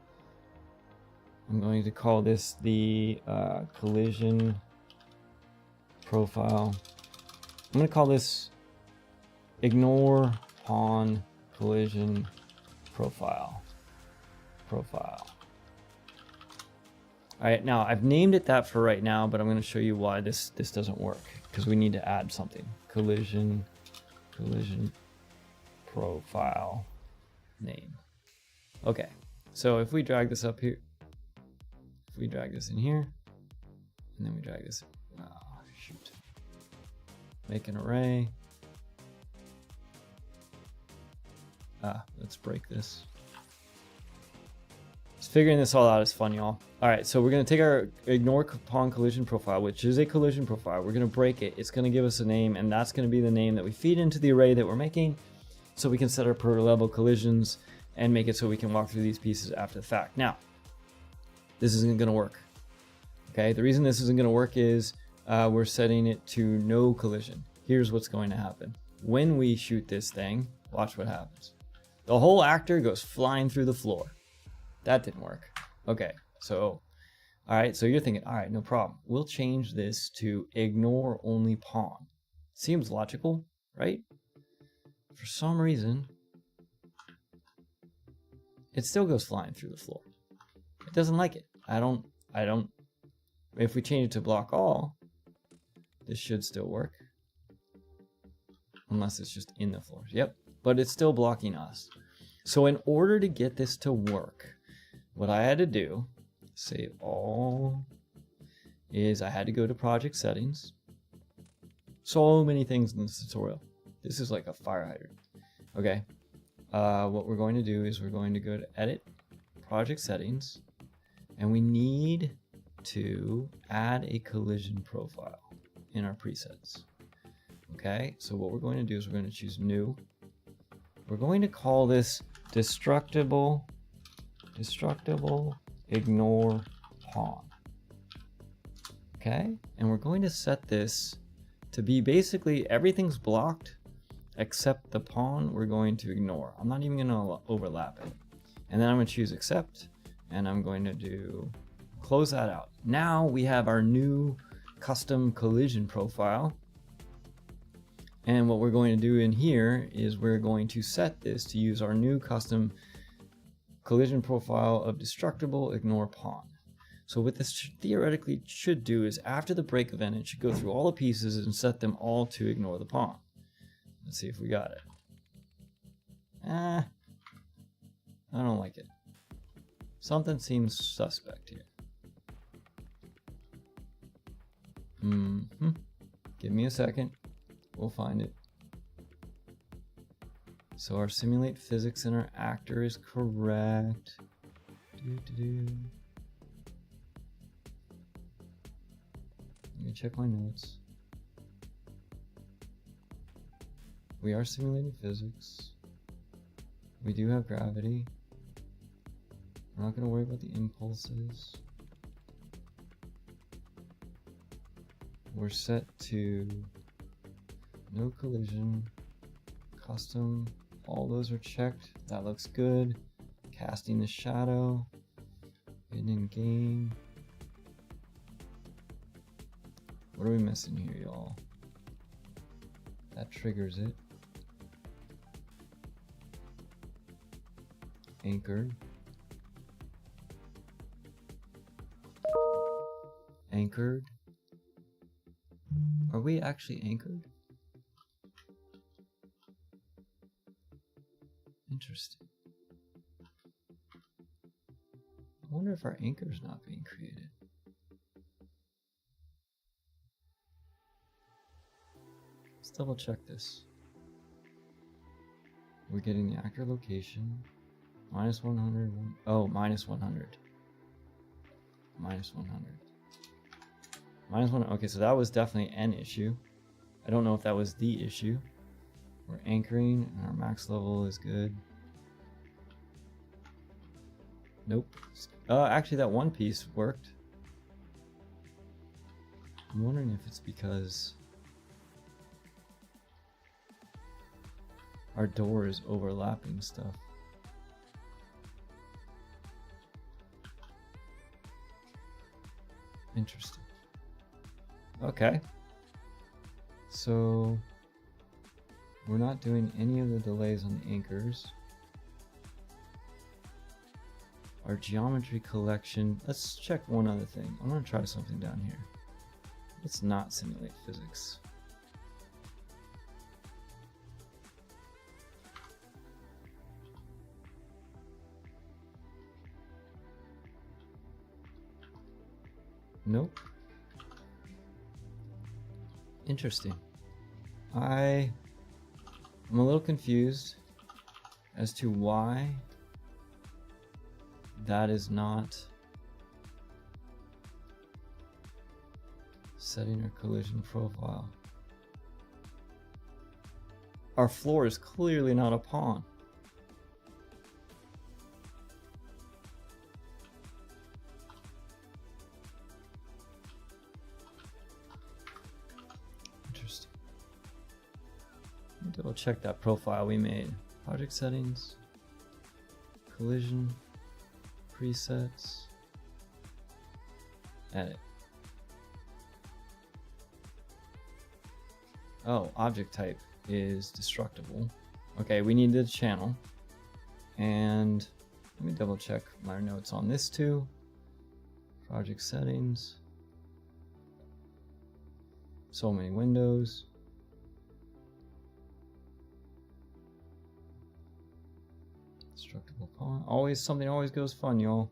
I'm going to call this the collision profile. I'm going to call this ignore pawn collision profile. All right, now I've named it that for right now, but I'm going to show you why this doesn't work, because we need to add something. Collision profile name. Okay, so if we drag this up here, if we drag this in here, and then we drag this, shoot, make an array. Let's break this. Figuring this all out is fun, y'all. All right, so we're gonna take our ignore pawn collision profile, which is a collision profile. We're gonna break it. It's gonna give us a name, and that's gonna be the name that we feed into the array that we're making, so we can set our per level collisions and make it so we can walk through these pieces after the fact. Now, this isn't gonna work. Okay, the reason this isn't gonna work is we're setting it to no collision. Here's what's going to happen. When we shoot this thing, watch what happens. The whole actor goes flying through the floor. That didn't work. Okay, so, all right, so you're thinking, all right, no problem. We'll change this to ignore only pawn. Seems logical, right? For some reason, it still goes flying through the floor. It doesn't like it. I don't, if we change it to block all, this should still work. Unless it's just in the floor. Yep, but it's still blocking us. So in order to get this to work, what I had to do, save all, is I had to go to project settings. So many things in this tutorial. This is like a fire hydrant. Okay, what we're going to do is we're going to go to edit, project settings, and we need to add a collision profile in our presets. Okay, so what we're going to do is we're going to choose new. We're going to call this destructible ignore pawn. Okay, and we're going to set this to be basically everything's blocked except the pawn we're going to ignore. I'm not even going to overlap it. And then I'm going to choose accept, and I'm going to do close that out. Now we have our new custom collision profile. And what we're going to do in here is we're going to set this to use our new custom collision profile of destructible ignore pawn. So what this theoretically should do is after the break event, it should go through all the pieces and set them all to ignore the pawn. Let's see if we got it. I don't like it. Something seems suspect here. Give me a second. We'll find it. So our simulate physics in our actor is correct. Let me check my notes. We are simulating physics. We do have gravity. We're not going to worry about the impulses. We're set to no collision, custom, all those are checked. That looks good. Casting the shadow, hidden in game. What are we missing here, y'all? That triggers it. Anchored. Anchored. Are we actually anchored? Interesting. I wonder if our anchor is not being created. Let's double check this. We're getting the actor location. Minus 100. Oh, minus 100. Minus 100. Minus 1. Okay, so that was definitely an issue. I don't know if that was the issue. We're anchoring and our max level is good. Nope. Actually, that one piece worked. I'm wondering if it's because our door is overlapping stuff. Interesting. Okay. So we're not doing any of the delays on the anchors. Our geometry collection. Let's check one other thing. I want to try something down here. Let's not simulate physics. Nope. Interesting. I'm a little confused as to why that is not setting our collision profile. Our floor is clearly not a pawn. Interesting. Double check that profile we made. Project settings, collision, presets, edit. Oh, object type is destructible. Okay, we need the channel. And let me double check my notes on this too. Project settings. So many windows. Destructible pawn. Always something always goes fun, y'all.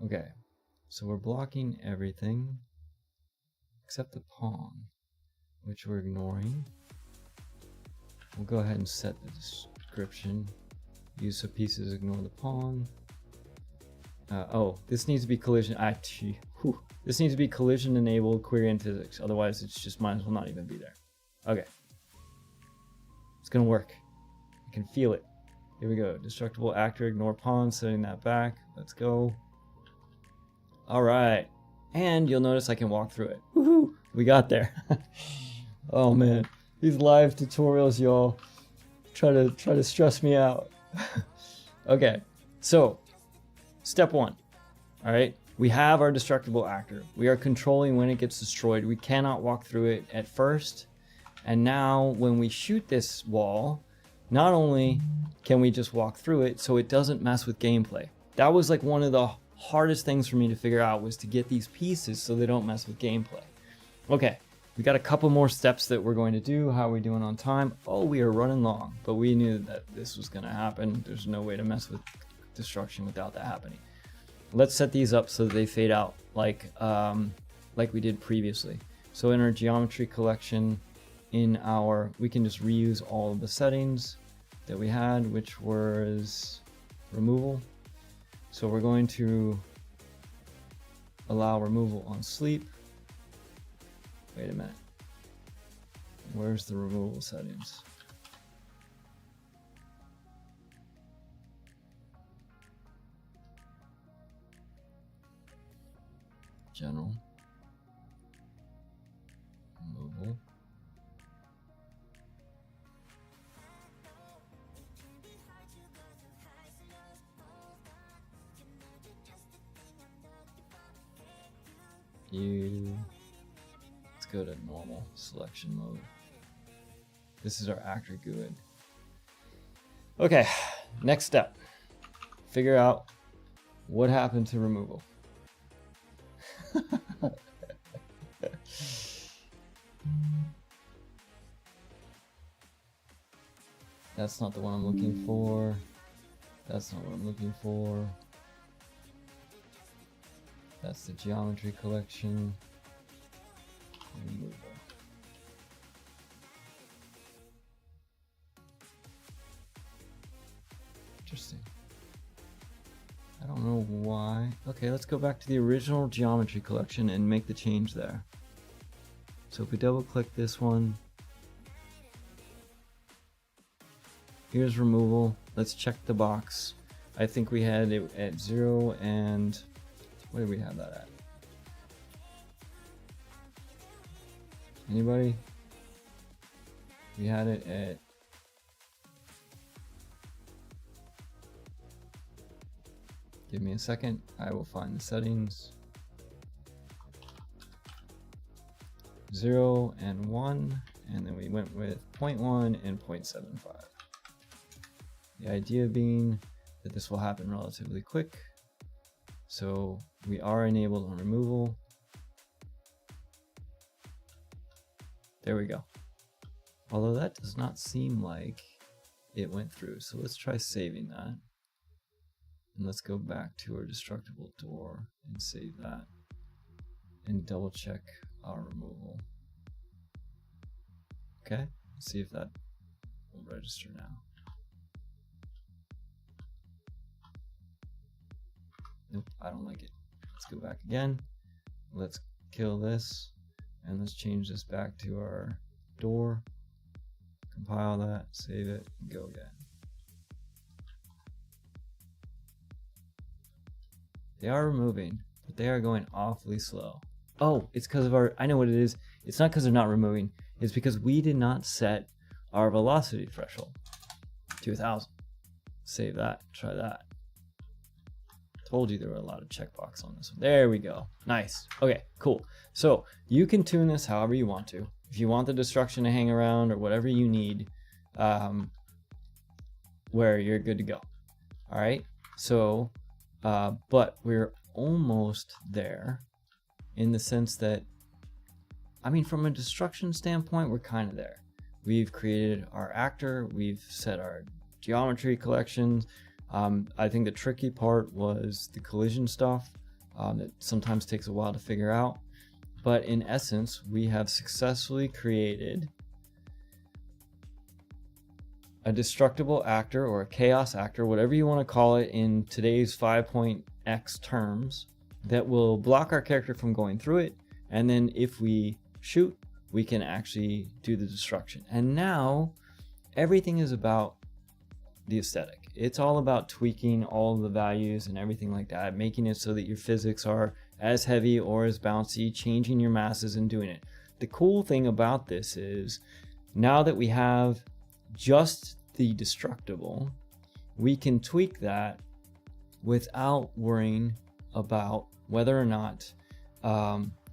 Okay, so we're blocking everything except the pawn, which we're ignoring. We'll go ahead and set the description. Use of pieces, ignore the pawn. Oh, this needs to be collision. This needs to be collision enabled query and physics. Otherwise, it's just might as well not even be there. Okay, it's gonna work. I can feel it. Here we go. Destructible actor, ignore pawn, setting that back. Let's go. All right, and you'll notice I can walk through it. Woohoo! We got there. Oh man, these live tutorials, y'all, try to stress me out. Okay, so step one. All right, we have our destructible actor. We are controlling when it gets destroyed. We cannot walk through it at first, and now when we shoot this wall, not only can we just walk through it, so it doesn't mess with gameplay. That was like one of the hardest things for me to figure out, was to get these pieces so they don't mess with gameplay. Okay, we got a couple more steps that we're going to do. How are we doing on time? Oh, we are running long, but we knew that this was going to happen. There's no way to mess with destruction without that happening. Let's set these up so that they fade out like we did previously. So in our geometry collection, we can just reuse all of the settings that we had, which was removal. So we're going to allow removal on sleep. Wait a minute. Where's the removal settings? General. Removal. Let's go to normal selection mode. This is our actor GUID. Okay, next step. Figure out what happened to removal. That's not the one I'm looking for. That's not what I'm looking for. That's the geometry collection. Removal. Interesting. I don't know why. Okay, let's go back to the original geometry collection and make the change there. So if we double click this one, here's removal. Let's check the box. I think we had it at 0 and where did we have that at? Anybody? We had it at give me a second. I will find the settings. 0 and 1, and then we went with 0.1 and 0.75. The idea being that this will happen relatively quick. So we are enabled on removal. There we go. Although that does not seem like it went through. So let's try saving that. And let's go back to our destructible door and save that. And double check our removal. Okay, let's see if that will register now. Nope, I don't like it. Let's go back again. Let's kill this. And let's change this back to our door. Compile that, save it, and go again. They are removing, but they are going awfully slow. Oh, it's because of our, I know what it is. It's not because they're not removing. It's because we did not set our velocity threshold to 1,000. Save that, try that. Told you there were a lot of checkbox on this one. There we go. Nice. Okay, cool. So you can tune this however you want to. If you want the destruction to hang around or whatever you need, where you're good to go. All right. So, but we're almost there in the sense that, I mean, from a destruction standpoint, we're kind of there. We've created our actor. We've set our geometry collections. I think the tricky part was the collision stuff that sometimes takes a while to figure out. But in essence, we have successfully created a destructible actor or a chaos actor, whatever you want to call it in today's 5.x terms, that will block our character from going through it. And then if we shoot, we can actually do the destruction. And now everything is about the aesthetic. It's all about tweaking all of the values and everything like that, making it so that your physics are as heavy or as bouncy, changing your masses and doing it. The cool thing about this is now that we have just the destructible, we can tweak that without worrying about whether or not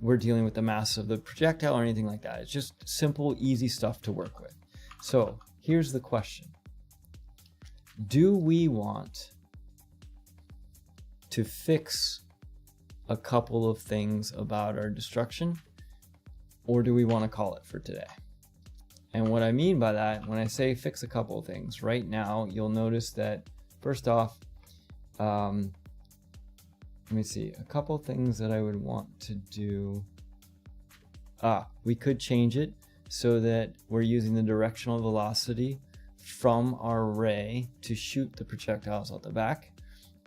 we're dealing with the mass of the projectile or anything like that. It's just simple, easy stuff to work with. So here's the question. Do we want to fix a couple of things about our destruction, or do we want to call it for today? And what I mean by that, when I say fix a couple of things, right now you'll notice that first off, let me see, a couple of things that I would want to do. We could change it so that we're using the directional velocity from our ray to shoot the projectiles out the back.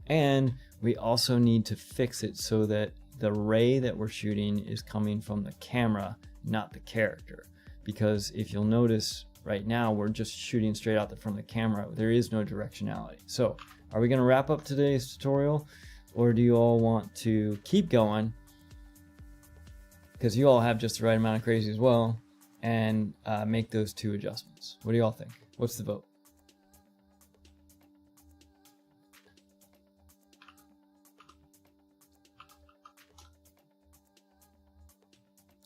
And we also need to fix it so that the ray that we're shooting is coming from the camera, not the character. Because if you'll notice right now, we're just shooting straight out from the camera. There is no directionality. So are we going to wrap up today's tutorial, or do you all want to keep going? Because you all have just the right amount of crazy as well, and make those two adjustments. What do you all think? What's the vote?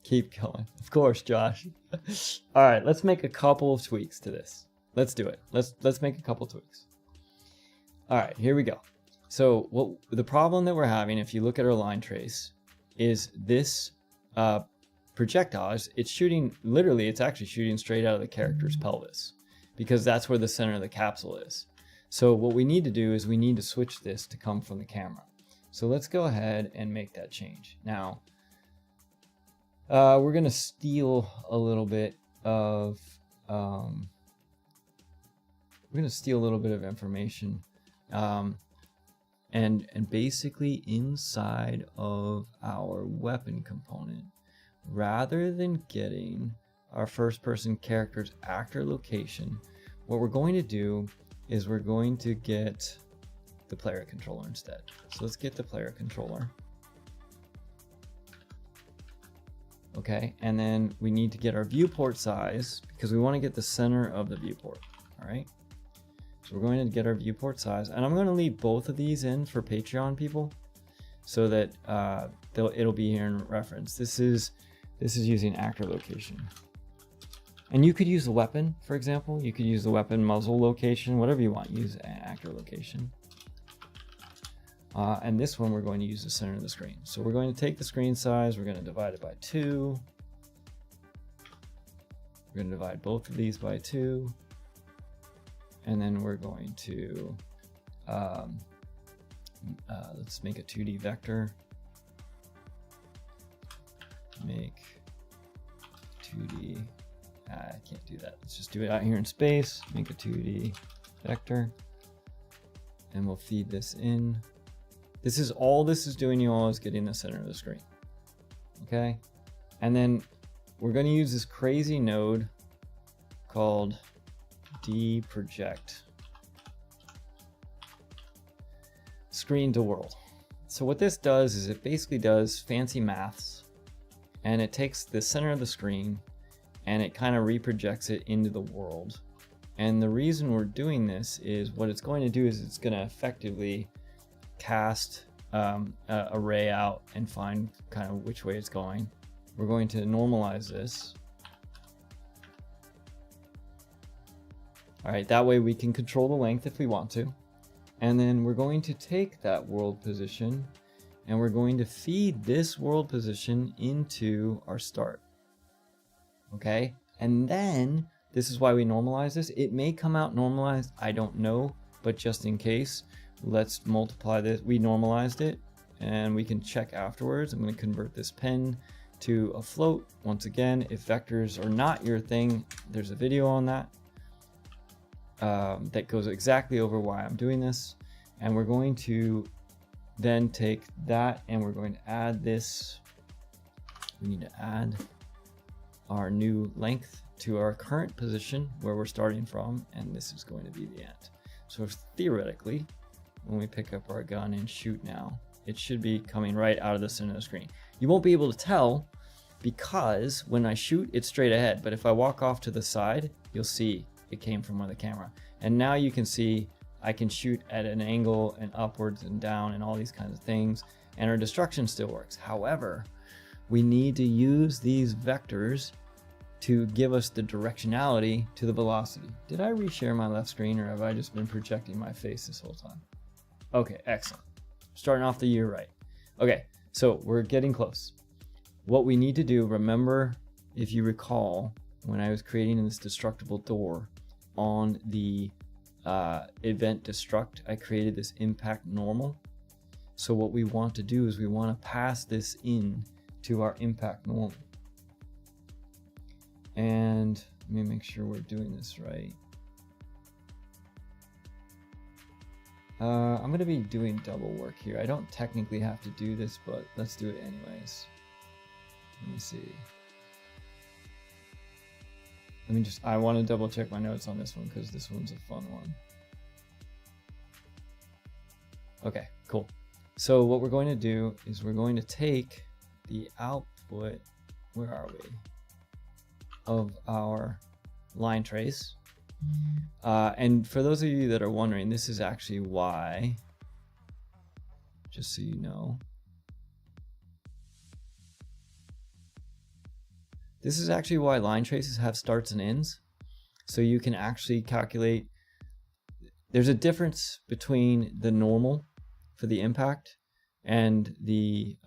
Keep going. Of course, Josh. All right, let's make a couple of tweaks to this. Let's do it. Let's make a couple tweaks. All right, here we go. So what the problem that we're having, if you look at our line trace, is this projectile. It's shooting, literally, it's actually shooting straight out of the character's pelvis, because that's where the center of the capsule is. So what we need to do is we need to switch this to come from the camera. So let's go ahead and make that change. Now, we're gonna steal a little bit of information, and basically inside of our weapon component, rather than getting our first person character's actor location, what we're going to do is we're going to get the player controller instead. So let's get the player controller. Okay, and then we need to get our viewport size because we want to get the center of the viewport. All right, so we're going to get our viewport size, and I'm going to leave both of these in for Patreon people so that it'll be here in reference. This is This is using actor location. And you could use the weapon, for example. You could use the weapon muzzle location, whatever you want. Use an actor location. And this one, we're going to use the center of the screen. So we're going to take the screen size. We're going to divide it by 2. We're going to divide both of these by 2. And then we're going to, let's make a 2D vector. Make 2D. I can't do that. Let's just do it out here in space. Make a 2D vector. And we'll feed this in. This is all this is doing, you all, is getting the center of the screen. Okay? And then we're going to use this crazy node called dproject screen to world. So what this does is it basically does fancy maths, and it takes the center of the screen and it kind of reprojects it into the world. And the reason we're doing this is what it's going to do is it's going to effectively cast an array out and find kind of which way it's going. We're going to normalize this. All right, that way we can control the length if we want to. And then we're going to take that world position and we're going to feed this world position into our start. Okay, and then this is why we normalize this. It may come out normalized, I don't know, but just in case, let's multiply this. We normalized it and we can check afterwards. I'm going to convert this pen to a float. Once again, if vectors are not your thing, there's a video on that that goes exactly over why I'm doing this. And we're going to then take that and we're going to add this. We need to add our new length to our current position where we're starting from, and this is going to be the end. So theoretically, when we pick up our gun and shoot now, it should be coming right out of the center of the screen. You won't be able to tell because when I shoot, it's straight ahead, but if I walk off to the side, you'll see it came from the camera. And now you can see I can shoot at an angle and upwards and down and all these kinds of things, and our destruction still works. However, we need to use these vectors to give us the directionality to the velocity. Did I reshare my left screen, or have I just been projecting my face this whole time? Okay, excellent. Starting off the year right. Okay, so we're getting close. What we need to do, remember, if you recall, when I was creating this destructible door on the event destruct, I created this impact normal. So what we want to do is we want to pass this in to our impact normal. And let me make sure we're doing this right. I'm going to be doing double work here. I don't technically have to do this, but let's do it anyways. Let me see. I want to double check my notes on this one because this one's a fun one. Okay, cool. So what we're going to do is we're going to take the output, where are we, of our line trace. And for those of you that are wondering, this is actually why, just so you know, this is actually why line traces have starts and ends. So you can actually calculate, there's a difference between the normal for the impact and the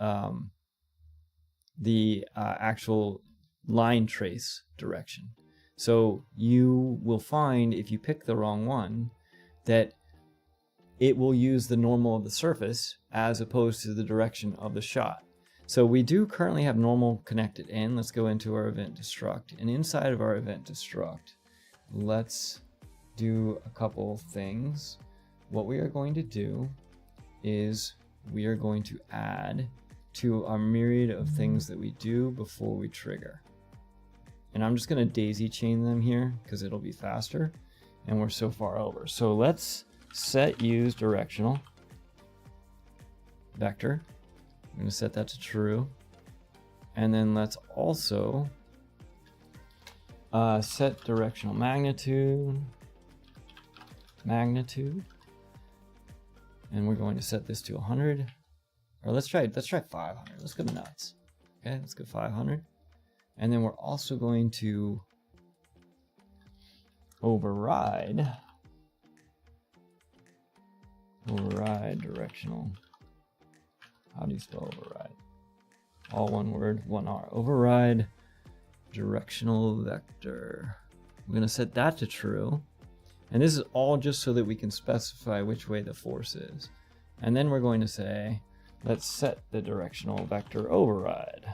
actual line trace direction. So you will find if you pick the wrong one that it will use the normal of the surface as opposed to the direction of the shot. So we do currently have normal connected in. Let's go into our event destruct, and inside of our event destruct, let's do a couple things. What we are going to do is we are going to add to our myriad of things that we do before we trigger. And I'm just going to daisy chain them here because it'll be faster, and we're so far over. So let's set use directional vector. I'm going to set that to true. And then let's also set directional magnitude. And we're going to set this to 100. Or let's try 500. Let's go nuts. Okay, let's go 500. And then we're also going to override directional. How do you spell override? All one word, one R. Override directional vector. I'm going to set that to true. And this is all just so that we can specify which way the force is. And then we're going to say, let's set the directional vector override.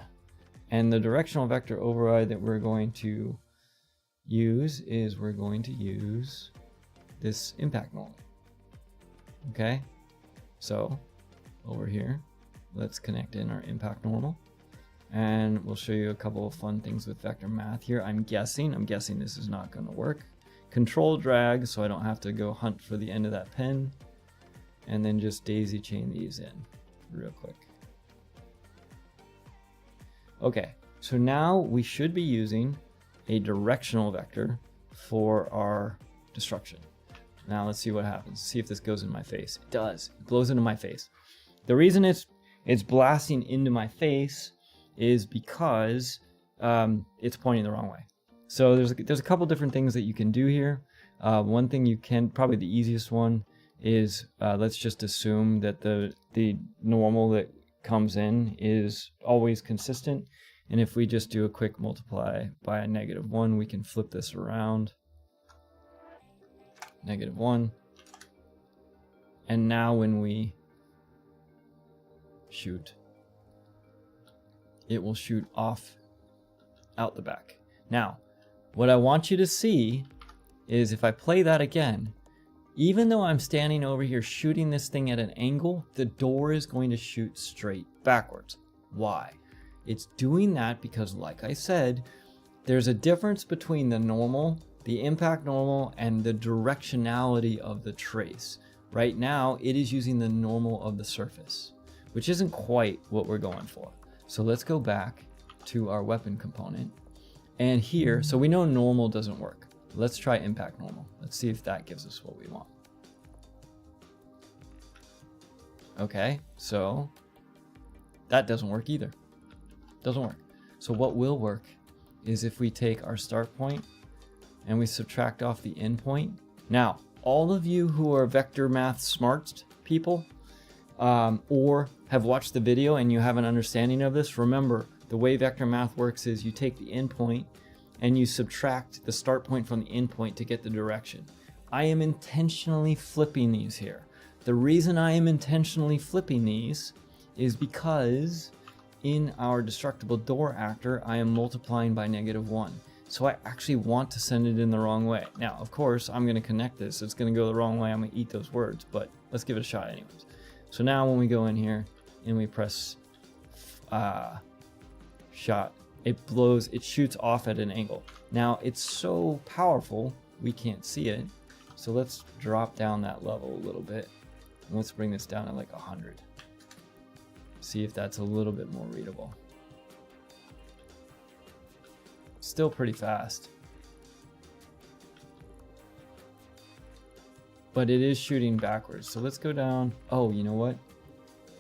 And the directional vector override that we're going to use is we're going to use this impact normal. Okay, so over here, let's connect in our impact normal. And we'll show you a couple of fun things with vector math here. I'm guessing this is not going to work. Control drag so I don't have to go hunt for the end of that pin. And then just daisy chain these in real quick. Okay, so now we should be using a directional vector for our destruction. Now let's see what happens. See if this goes in my face. It does. It blows into my face. The reason it's blasting into my face is because it's pointing the wrong way. So there's a couple different things that you can do here. One thing you can, probably the easiest one, is let's just assume that the normal that comes in is always consistent. And if we just do a quick multiply by a -1, we can flip this around. -1. And now when we shoot, it will shoot off out the back. Now, what I want you to see is if I play that again, even though I'm standing over here shooting this thing at an angle, the door is going to shoot straight backwards. Why? It's doing that because, like I said, there's a difference between the normal, the impact normal, and the directionality of the trace. Right now, it is using the normal of the surface, which isn't quite what we're going for. So let's go back to our weapon component. And here, so we know normal doesn't work. Let's try impact normal. Let's see if that gives us what we want. Okay, so that doesn't work either. Doesn't work. So what will work is if we take our start point and we subtract off the end point. Now, all of you who are vector math smart people, or have watched the video and you have an understanding of this, remember the way vector math works is you take the end point and you subtract the start point from the end point to get the direction. I am intentionally flipping these here. The reason I am intentionally flipping these is because in our destructible door actor, I am multiplying by -1. So I actually want to send it in the wrong way. Now, of course, I'm going to connect this. It's going to go the wrong way. I'm going to eat those words, but let's give it a shot anyways. So now when we go in here and we press shot, it shoots off at an angle. Now it's so powerful, we can't see it. So let's drop down that level a little bit. And let's bring this down to like 100. See if that's a little bit more readable. Still pretty fast. But it is shooting backwards. So let's go down. Oh, you know what?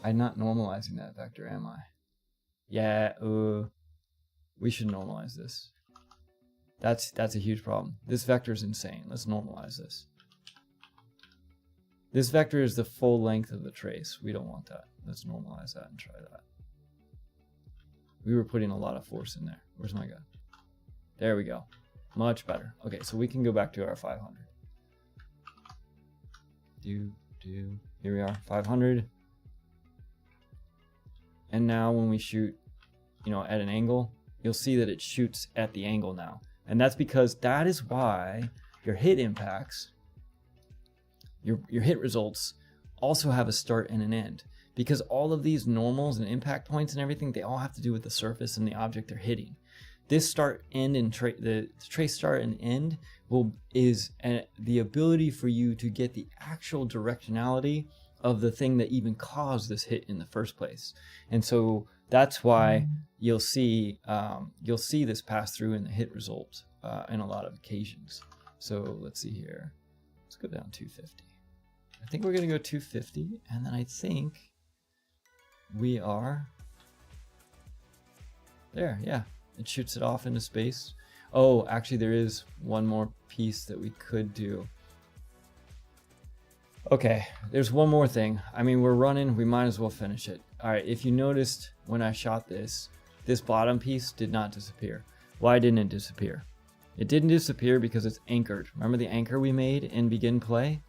I'm not normalizing that vector, am I? Yeah, we should normalize this. That's a huge problem. This vector is insane. Let's normalize this. This vector is the full length of the trace. We don't want that. Let's normalize that and try that. We were putting a lot of force in there. Where's my gun? There we go. Much better. Okay, so we can go back to our 500. Here we are, 500. And now when we shoot, at an angle, you'll see that it shoots at the angle now. And that's because that is why your hit impacts, your hit results also have a start and an end. Because all of these normals and impact points and everything, they all have to do with the surface and the object they're hitting. This start, end, and the trace start and end is the ability for you to get the actual directionality of the thing that even caused this hit in the first place. And so that's why you'll see this pass through in the hit result in a lot of occasions. So let's see here. Let's go down 250. I think we're going to go 250, and then I think we are there. Yeah, It shoots it off into space. Oh, actually there is one more piece that we could do. Okay, there's one more thing. I mean, we're running, we might as well finish it. All right, if you noticed when I shot this, this bottom piece did not disappear. Why didn't it disappear? It didn't disappear because it's anchored. Remember the anchor we made in begin play?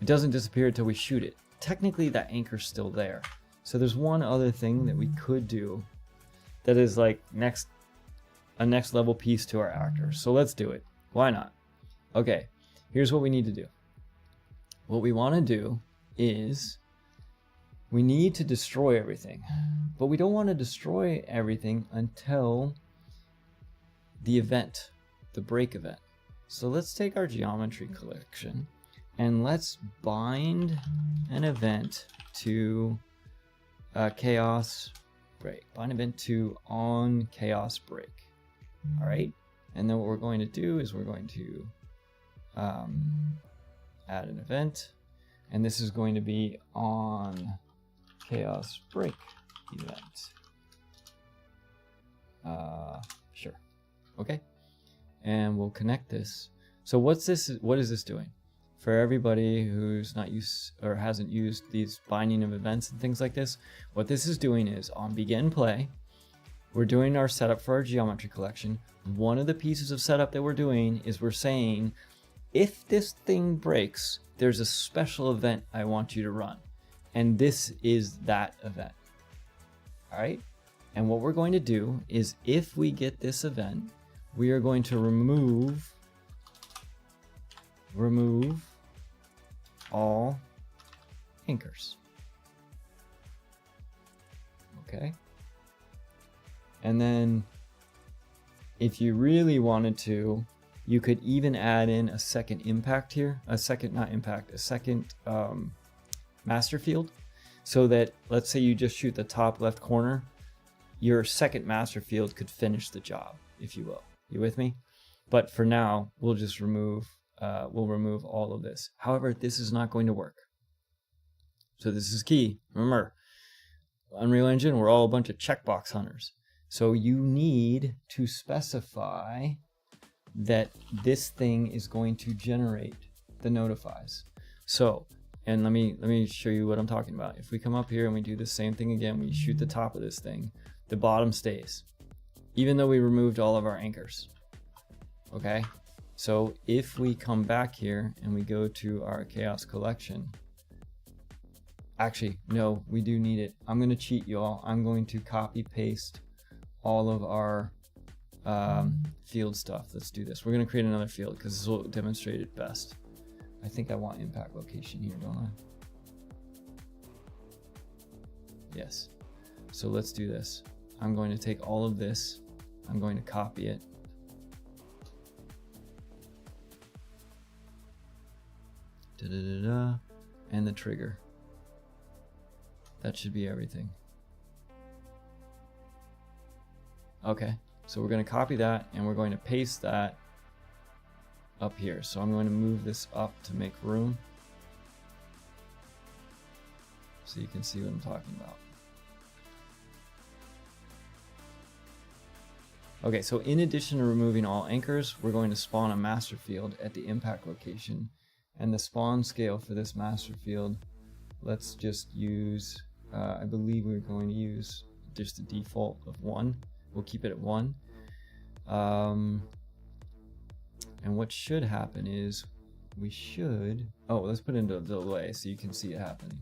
It doesn't disappear until we shoot it. Technically that anchor's still there. So there's one other thing that we could do that is like a next level piece to our actor. So let's do it. Why not? Okay, here's what we need to do. What we want to do is we need to destroy everything, but we don't want to destroy everything until the event, the break event. So let's take our geometry collection and let's bind an event to chaos break. Bind event to on chaos break. All right. And then what we're going to do is we're going to add an event, and this is going to be on chaos break event. Sure. Okay. And we'll connect this. So what's this? What is this doing? For everybody who's not used or hasn't used these binding of events and things like this, what this is doing is on begin play, we're doing our setup for our geometry collection. One of the pieces of setup that we're doing is we're saying, if this thing breaks, there's a special event I want you to run. And this is that event. All right. And what we're going to do is if we get this event, we are going to remove all anchors. Okay. And then if you really wanted to, you could even add in a second impact here, a second master field, so that let's say you just shoot the top left corner, your second master field could finish the job, if you will. You with me? But for now, we'll just remove all of this. However, this is not going to work. So this is key. Remember, Unreal Engine, we're all a bunch of checkbox hunters. So you need to specify that this thing is going to generate the notifies. So, and let me show you what I'm talking about. If we come up here and we do the same thing again, we shoot the top of this thing, the bottom stays, even though we removed all of our anchors. Okay, so if we come back here and we go to our chaos collection, actually, no, we do need it. I'm going to cheat y'all. I'm going to copy paste all of our field stuff. Let's do this. We're going to create another field because this will demonstrate it best. I think I want impact location here, don't I? Yes. So let's do this. I'm going to take all of this. I'm going to copy it. And the trigger. That should be everything. Okay, so we're going to copy that and we're going to paste that up here. So I'm going to move this up to make room so you can see what I'm talking about. Okay, so in addition to removing all anchors, we're going to spawn a master field at the impact location. And the spawn scale for this master field, let's just use, I believe we're going to use just the default of 1. We'll keep it at 1. And what should happen is we should, let's put it into a delay so you can see it happening.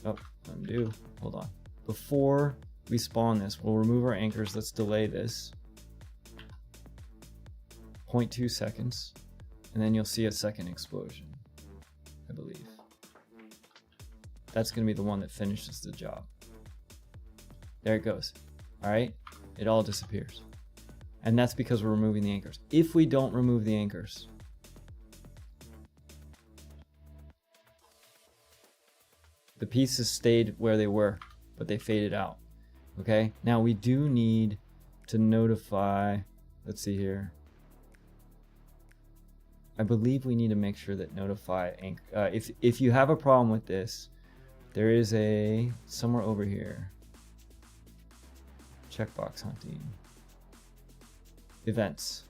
Oh, undo, hold on. Before we spawn this, we'll remove our anchors. Let's delay this. 0.2 seconds. And then you'll see a second explosion, I believe. That's going to be the one that finishes the job. There it goes. All right, it all disappears. And that's because we're removing the anchors. If we don't remove the anchors, the pieces stayed where they were, but they faded out. Okay, now we do need to notify, let's see here. I believe we need to make sure that notify anchor. If you have a problem with this, there is a somewhere over here. checkbox hunting. Events.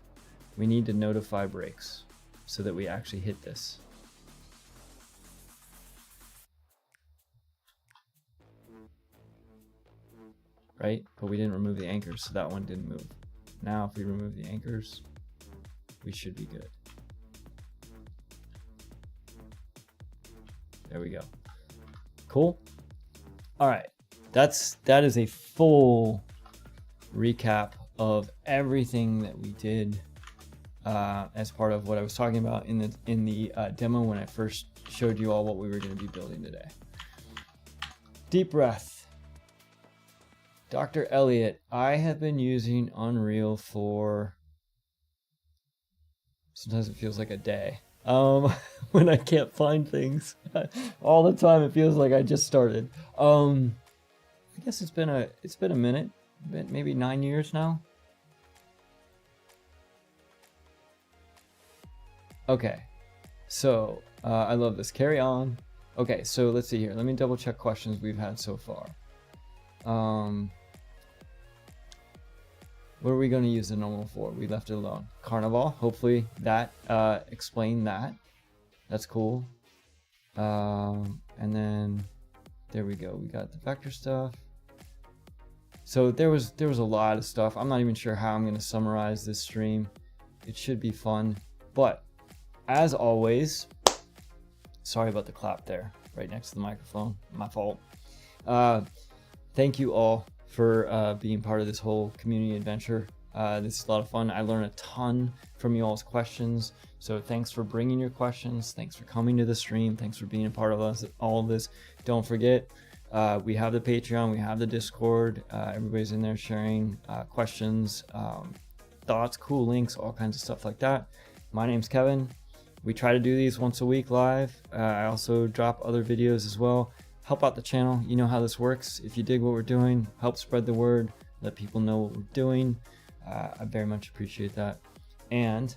We need to notify breaks so that we actually hit this. Right? But we didn't remove the anchors, so that one didn't move. Now if we remove the anchors, we should be good. There we go. Cool. All right. That is a full recap of everything that we did as part of what I was talking about in the demo when I first showed you all what we were going to be building today. Deep breath. Dr. Elliott, I have been using Unreal for, sometimes it feels like a day. When I can't find things all the time, it feels like I just started. I guess it's been a minute, maybe 9 years now. Okay, so I love this. Carry on. Okay, so let's see here. Let me double check questions we've had so far. What are we going to use the normal for? We left it alone. Carnival. Hopefully that explained that. That's cool. And then there we go. We got the vector stuff. So there was a lot of stuff. I'm not even sure how I'm going to summarize this stream. It should be fun. But as always, sorry about the clap there, right next to the microphone. My fault. Thank you all for being part of this whole community adventure. This is a lot of fun. I learned a ton from you all's questions. So thanks for bringing your questions. Thanks for coming to the stream. Thanks for being a part of all of this. Don't forget, we have the Patreon, we have the Discord. Everybody's in there sharing questions, thoughts, cool links, all kinds of stuff like that. My name's Kevin. We try to do these once a week live. I also drop other videos as well. Help out the channel. You know how this works. If you dig what we're doing, help spread the word. Let people know what we're doing. I very much appreciate that. And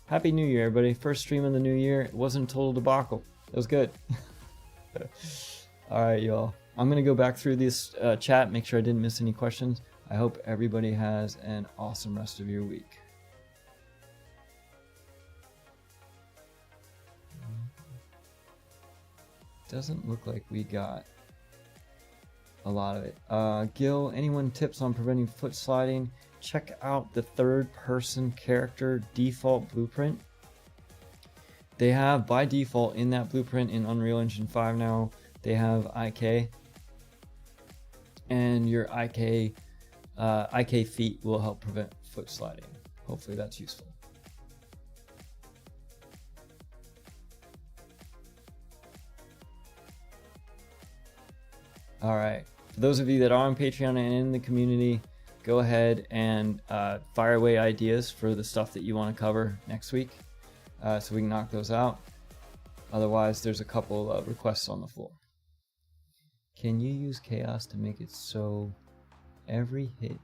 Happy New Year, everybody. First stream of the new year. It wasn't a total debacle. It was good. All right, y'all. I'm going to go back through this chat, make sure I didn't miss any questions. I hope everybody has an awesome rest of your week. Doesn't look like we got a lot of it. Gil, anyone tips on preventing foot sliding? Check out the third person character default blueprint. They have by default in that blueprint in Unreal Engine 5 now, they have IK. And your IK feet will help prevent foot sliding. Hopefully that's useful. All right, for those of you that are on Patreon and in the community, go ahead and fire away ideas for the stuff that you want to cover next week, so we can knock those out. Otherwise, there's a couple of requests on the floor. Can you use chaos to make it so every hit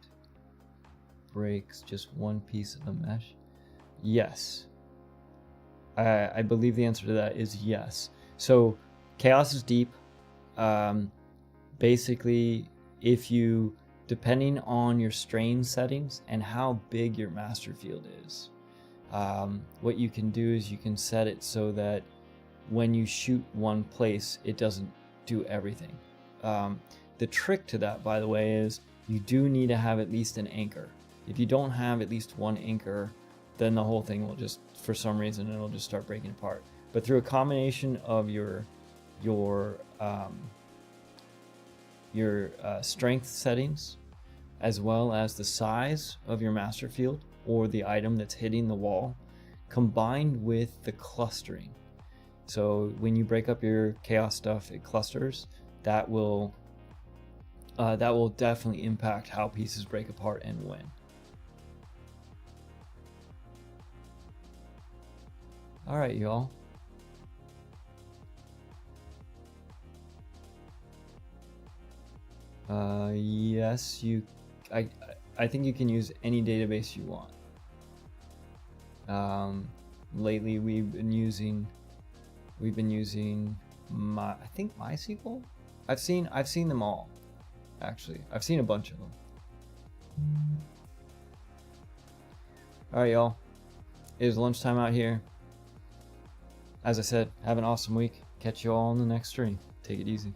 breaks just one piece of the mesh? Yes. I believe the answer to that is yes. So chaos is deep. Basically, if you, depending on your strain settings and how big your master field is, what you can do is you can set it so that when you shoot one place, it doesn't do everything. The trick to that, by the way, is you do need to have at least an anchor. If you don't have at least one anchor, then the whole thing will just, for some reason, it'll just start breaking apart. But through a combination of your strength settings, as well as the size of your master field or the item that's hitting the wall, combined with the clustering. So when you break up your chaos stuff, it clusters. That will definitely impact how pieces break apart and when. All right, y'all. Yes, I think you can use any database you want. Lately we've been using I think MySQL. I've seen them all, actually. I've seen a bunch of them. Alright, y'all. It is lunchtime out here. As I said, have an awesome week. Catch you all on the next stream. Take it easy.